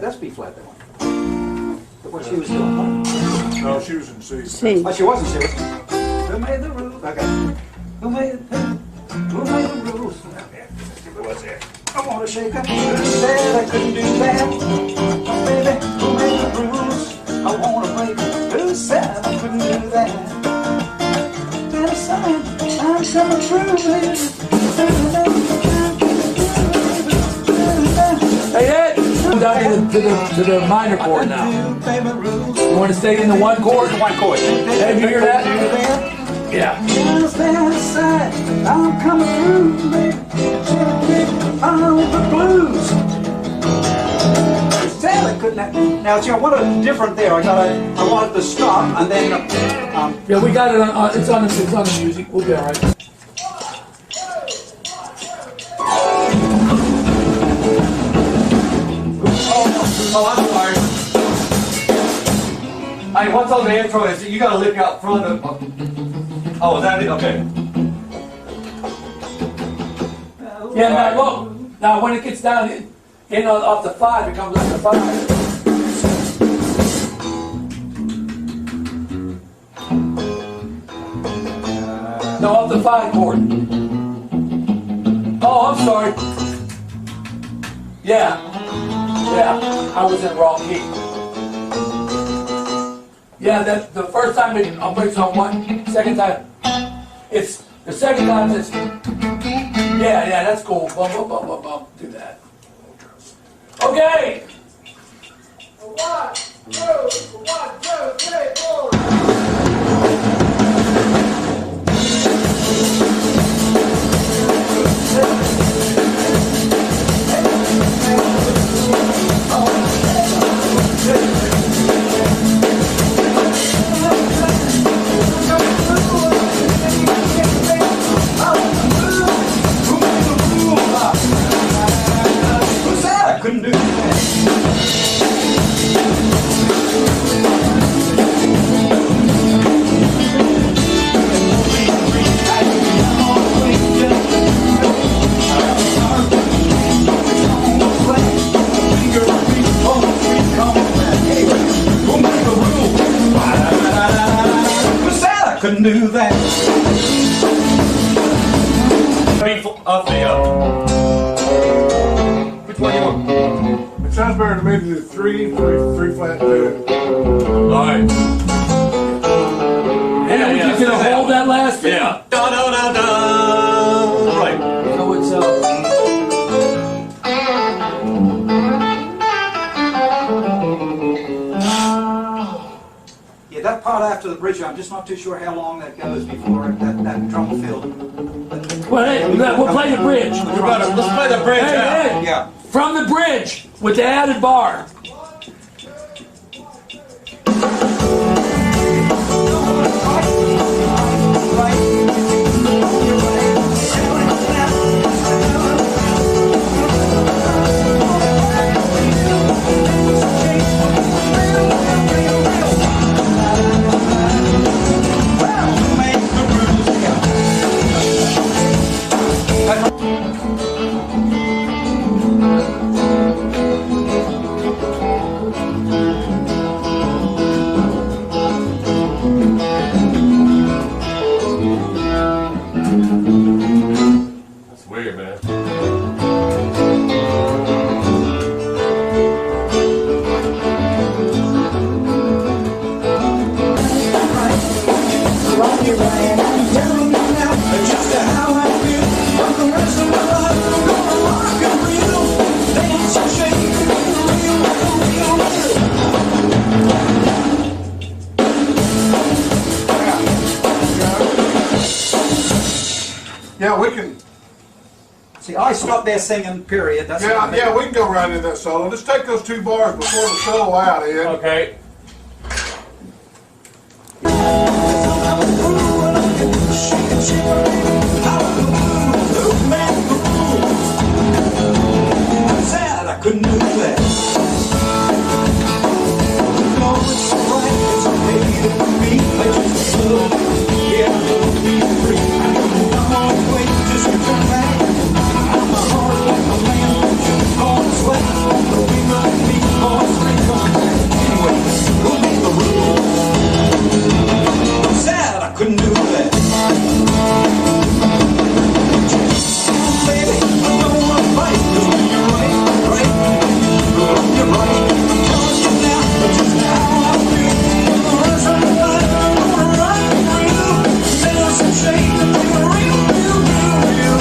That's B flat, that one. But what she was doing, huh? No, she was in C. Oh, she wasn't serious. Who made the rules? Okay. Who made the rules? Who was it? I want to shake up. Said I couldn't do that. Baby, who made the rules? I want to break. Who said I couldn't do that? I'm coming true, baby. Hey Ed, come down to the minor chord now. You want to stay in the one chord? One chord. Hey, you hear that? Yeah. Just outside, I'm coming through, baby. On the blues. Tell it couldn't have. Now, see, I want it different there. I want it to stop and then. Yeah, we got it on. It's on the music. We'll be all right. Oh, I'm sorry. Hey, what's on the intro is you gotta lift out front of. Oh, is that it? Okay. Yeah, now look. Now when it gets down in off the 5, it comes like a 5. No, off the 5 chord. Oh, I'm sorry. Yeah. Yeah, I was in wrong key. Yeah, that the first time it breaks on 1, second time it's the second time it's yeah, that's cool. Bum, bum, bum, bum, bum. Do that. Okay. 1, 2, 3, 4. do that. Which one you want? It sounds better to me to do three flat, 2. Alright. Yeah, we're just gonna hold that last thing. Yeah. Da da da da. Right. So it's Yeah, that part after the bridge, I'm just not too sure how long that goes before that drum fill. well, hey, we'll play the bridge. Let's play the bridge Hey, out. hey, Yeah. from the bridge with the added bar. That's weird, man. Yeah, we can. See, I stopped there singing, period. That's what I mean. Yeah, we can go right into that solo. Just take those 2 bars before the solo out, Ed. Okay. Sad I couldn't do that. No, it's alright, it's okay to be. I just love, yeah, I love me free. I'm on the way, just to come back. I'm a heart like a man, on the sweat. The wing of me, on the string, come back. Anyway, we'll make the rule. Sad I couldn't do that. Baby, I don't want to fight, 'cause when you're right, you're right. I'm telling you now, but just how I feel. The rest of my life, I'm gonna ride through. There's some shade to be real, real, real, real.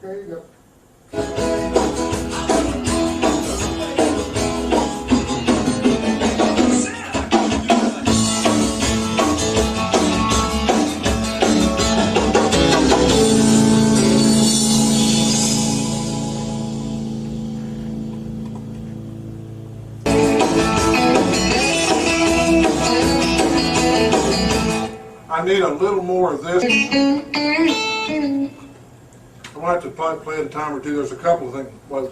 There you go. I need a little more of this. I might have to play it a time or two. There's a couple of things. Well,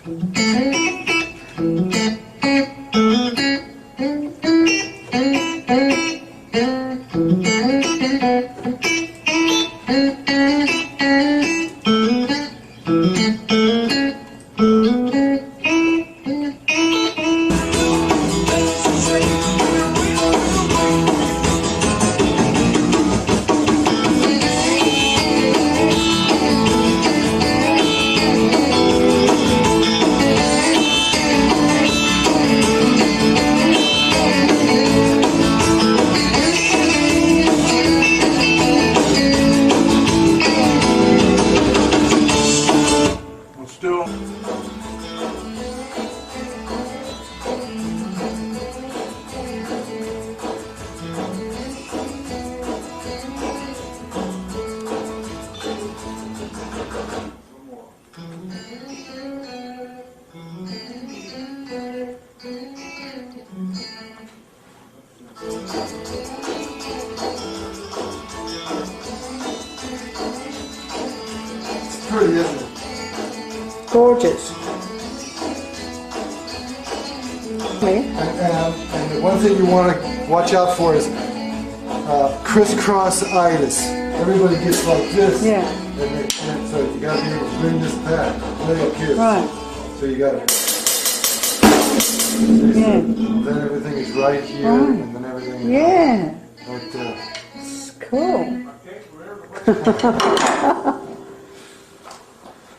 pretty, isn't it? Gorgeous. And the one thing you want to watch out for is crisscross-itis. Everybody gets like this. Yeah. And so you got to be able to bring this back. Little kids. Right. So you got to. Yeah. Then everything is right here, Right. and then everything is Yeah. like that. It's cool.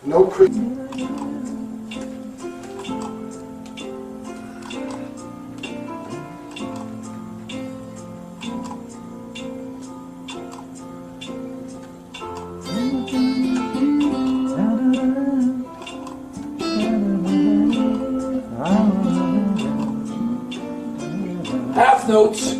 No criss. Half notes.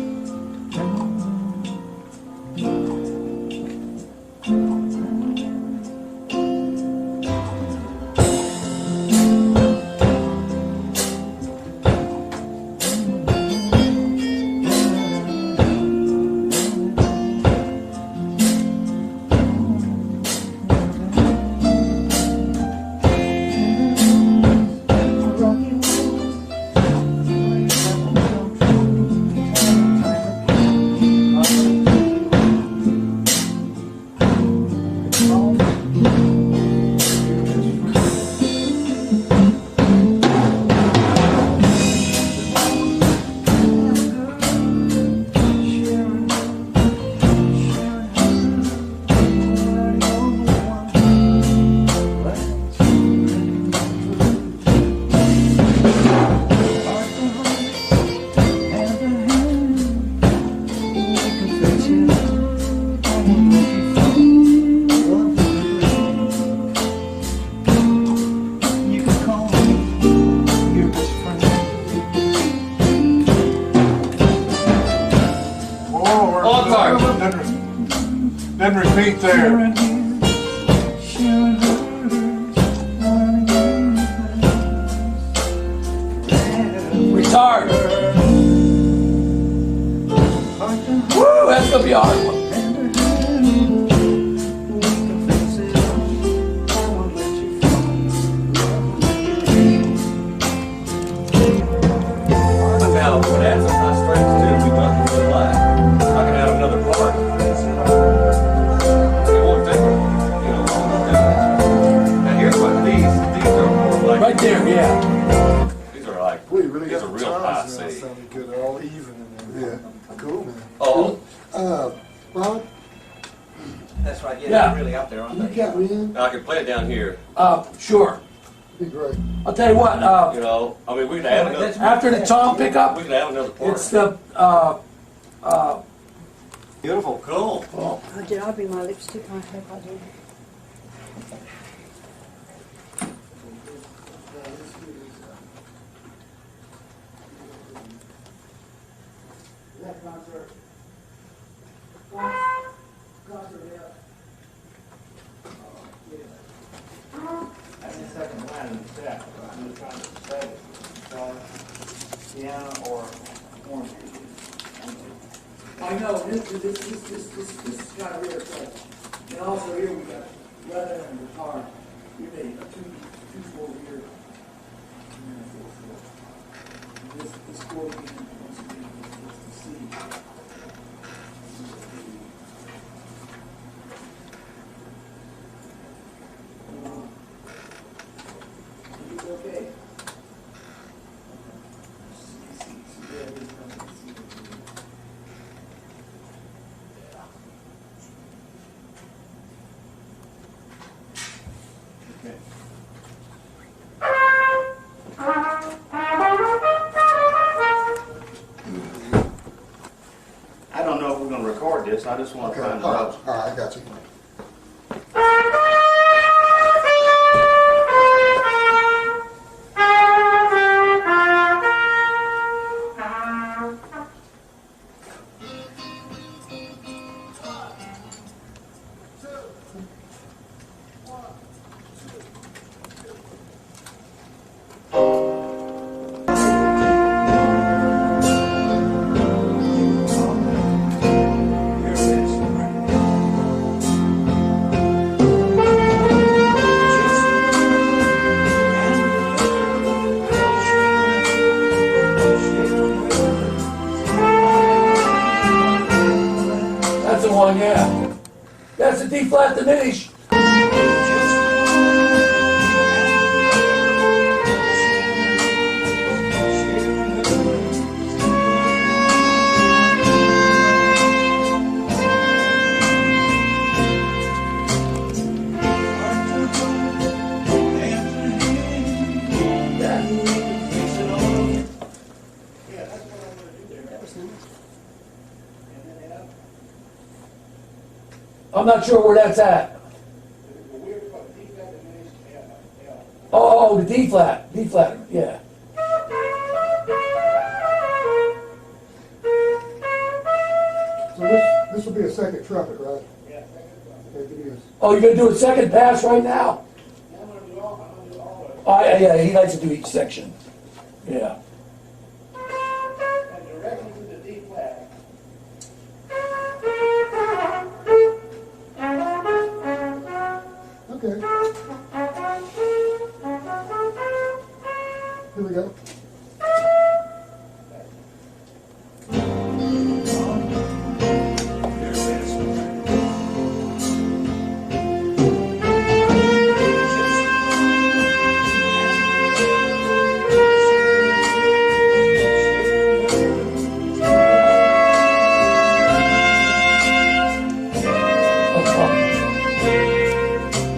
Then repeat there. Retard. Woo, that's gonna be a hard one. Now, when add some high strings to it, we don't really like. I can add another part. It won't take, you know, now here's what these are more like. Right there, yeah. These are like, We really these got are the real high tones now C. sounding good, all even in there. Yeah, cool, man. Oh, Bob, that's right. Yeah, Yeah. they're really out there, aren't you they? got me in? Now I can play it down here. Sure. Be great. I'll tell you what, You know, I mean, we can add another. after the tom pickup, We can add another part. it's the, Beautiful, cool. well, Oh, did I bring my lipstick? I hope I did. That's the second line in the step. I'm just trying to say it. Piano or horn. I know, this kind of weird stuff. And also here we got leather and guitar. We made a two-fold here. This chord again, once again, is the C. It's okay. I don't know if we're going to record this. I just want to Okay, find the all notes. right, I got you. Here it is. That's a D flat diminished. I'm not sure where that's at. Oh, the D flat, yeah. So this will be a second trumpet, right? Yeah, second trumpet. It is. Oh, you're gonna do a second pass right now? I'm gonna do all of it. Oh, yeah, he likes to do each section. Yeah. And directly to the D flat. Okay. Here we go.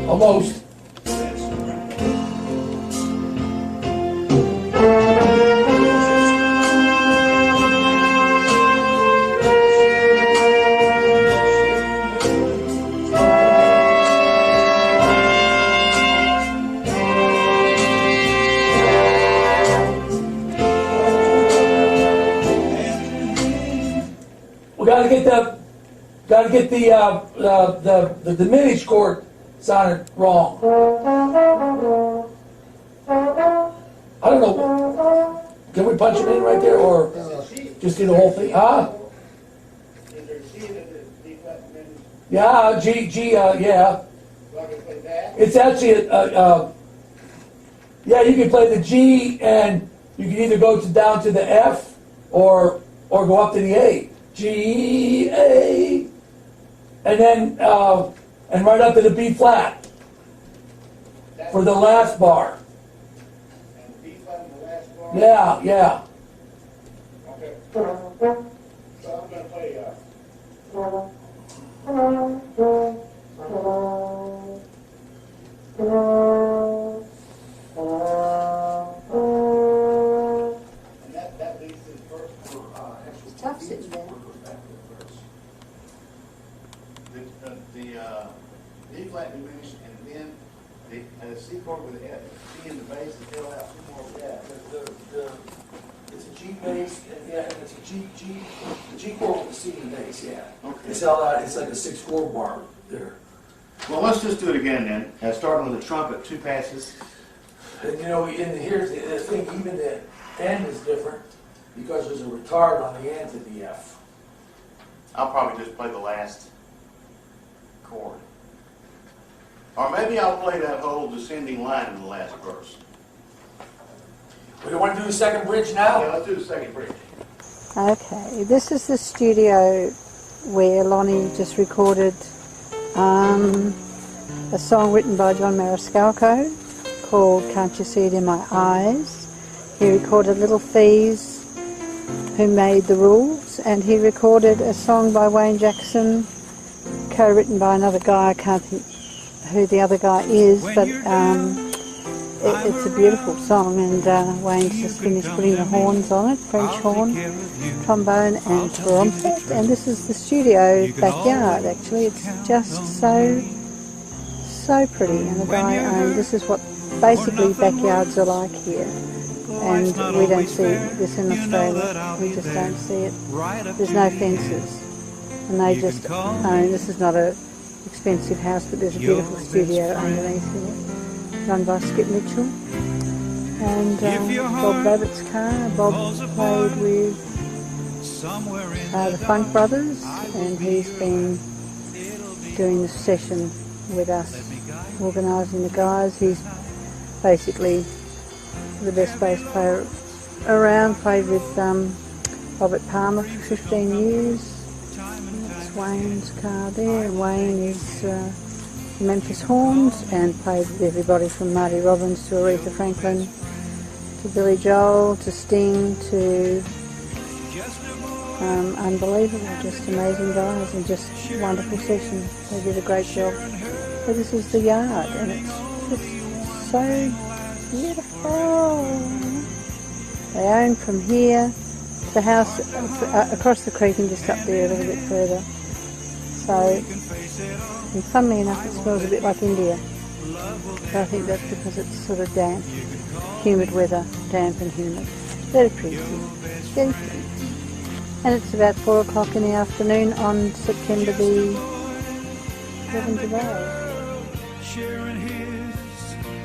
Almost. We gotta get the diminished chord sounded wrong. I don't know. Can we punch him in right there, or just do the whole thing? Huh? Is there a C in the D flat diminished? Yeah, G, yeah. So I can play that? It's actually yeah, you can play the G, and you can either go down to the F or go up to the A. G, A, and then and right up to the B flat for the last bar. And B flat in the last bar? Yeah, yeah. Okay. So I'm gonna play and that leads to the first It's tough sitting there. the D flat diminished, and then the C chord with the C in the bass and fill out two more. Yeah, it's a G bass, and yeah, and it's a the G chord with the C in the bass, yeah. Okay. It's all out, it's like a 6/4 bar there. Well, let's just do it again then. Starting with the trumpet, two passes. And you know, here's the thing, even the end is different because there's a retard on the end of the F. I'll probably just play the last chord. Or maybe I'll play that whole descending line in the last verse. We want to do the second bridge now? Yeah, let's do the second bridge. Okay, this is the studio where Lonnie just recorded a song written by John Mariscalco called Can't You See It in My Eyes. He recorded Little Fees, Who Made the Rules, and he recorded a song by Wayne Jackson, co-written by another guy. I can't think who the other guy is, but it's a beautiful song, and Wayne's just finished putting the horns on it, French horn, trombone and trumpet, and this is the studio backyard actually. It's just so pretty, and the guy owned, this is what basically backyards are like here, and we don't see this in Australia, we just don't see it. There's no fences, and they just own, this is not a expensive house, but there's a beautiful studio underneath here, run by Skip Mitchell, and Bob Babbitt's car. Bob played with the Funk Brothers, and he's been doing this session with us, organising the guys. He's basically the best bass player around, played with Robert Palmer for 15 years. That's That's Wayne's car there. Wayne is Memphis Horns and played with everybody from Marty Robbins to Aretha Franklin to Billy Joel to Sting to unbelievable, just amazing guys and just wonderful sessions. They did a great job. So this is the yard and it's just so beautiful. They own from here to the house across the creek and just up there a little bit further. So, and funnily enough, it smells a bit like India. But I think that's because it's sort of damp, humid weather, damp and humid. Very pretty, very pretty. And it's about 4 o'clock in the afternoon on September the 11th of May. Sharing his,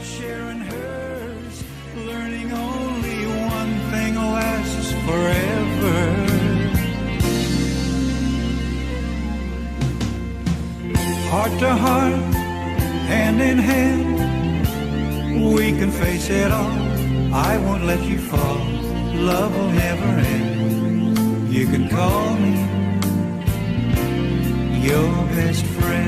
sharing hers, learning only one thing lasts forever. Heart to heart, hand in hand, we can face it all. I won't let you fall, love will never end. You can call me your best friend.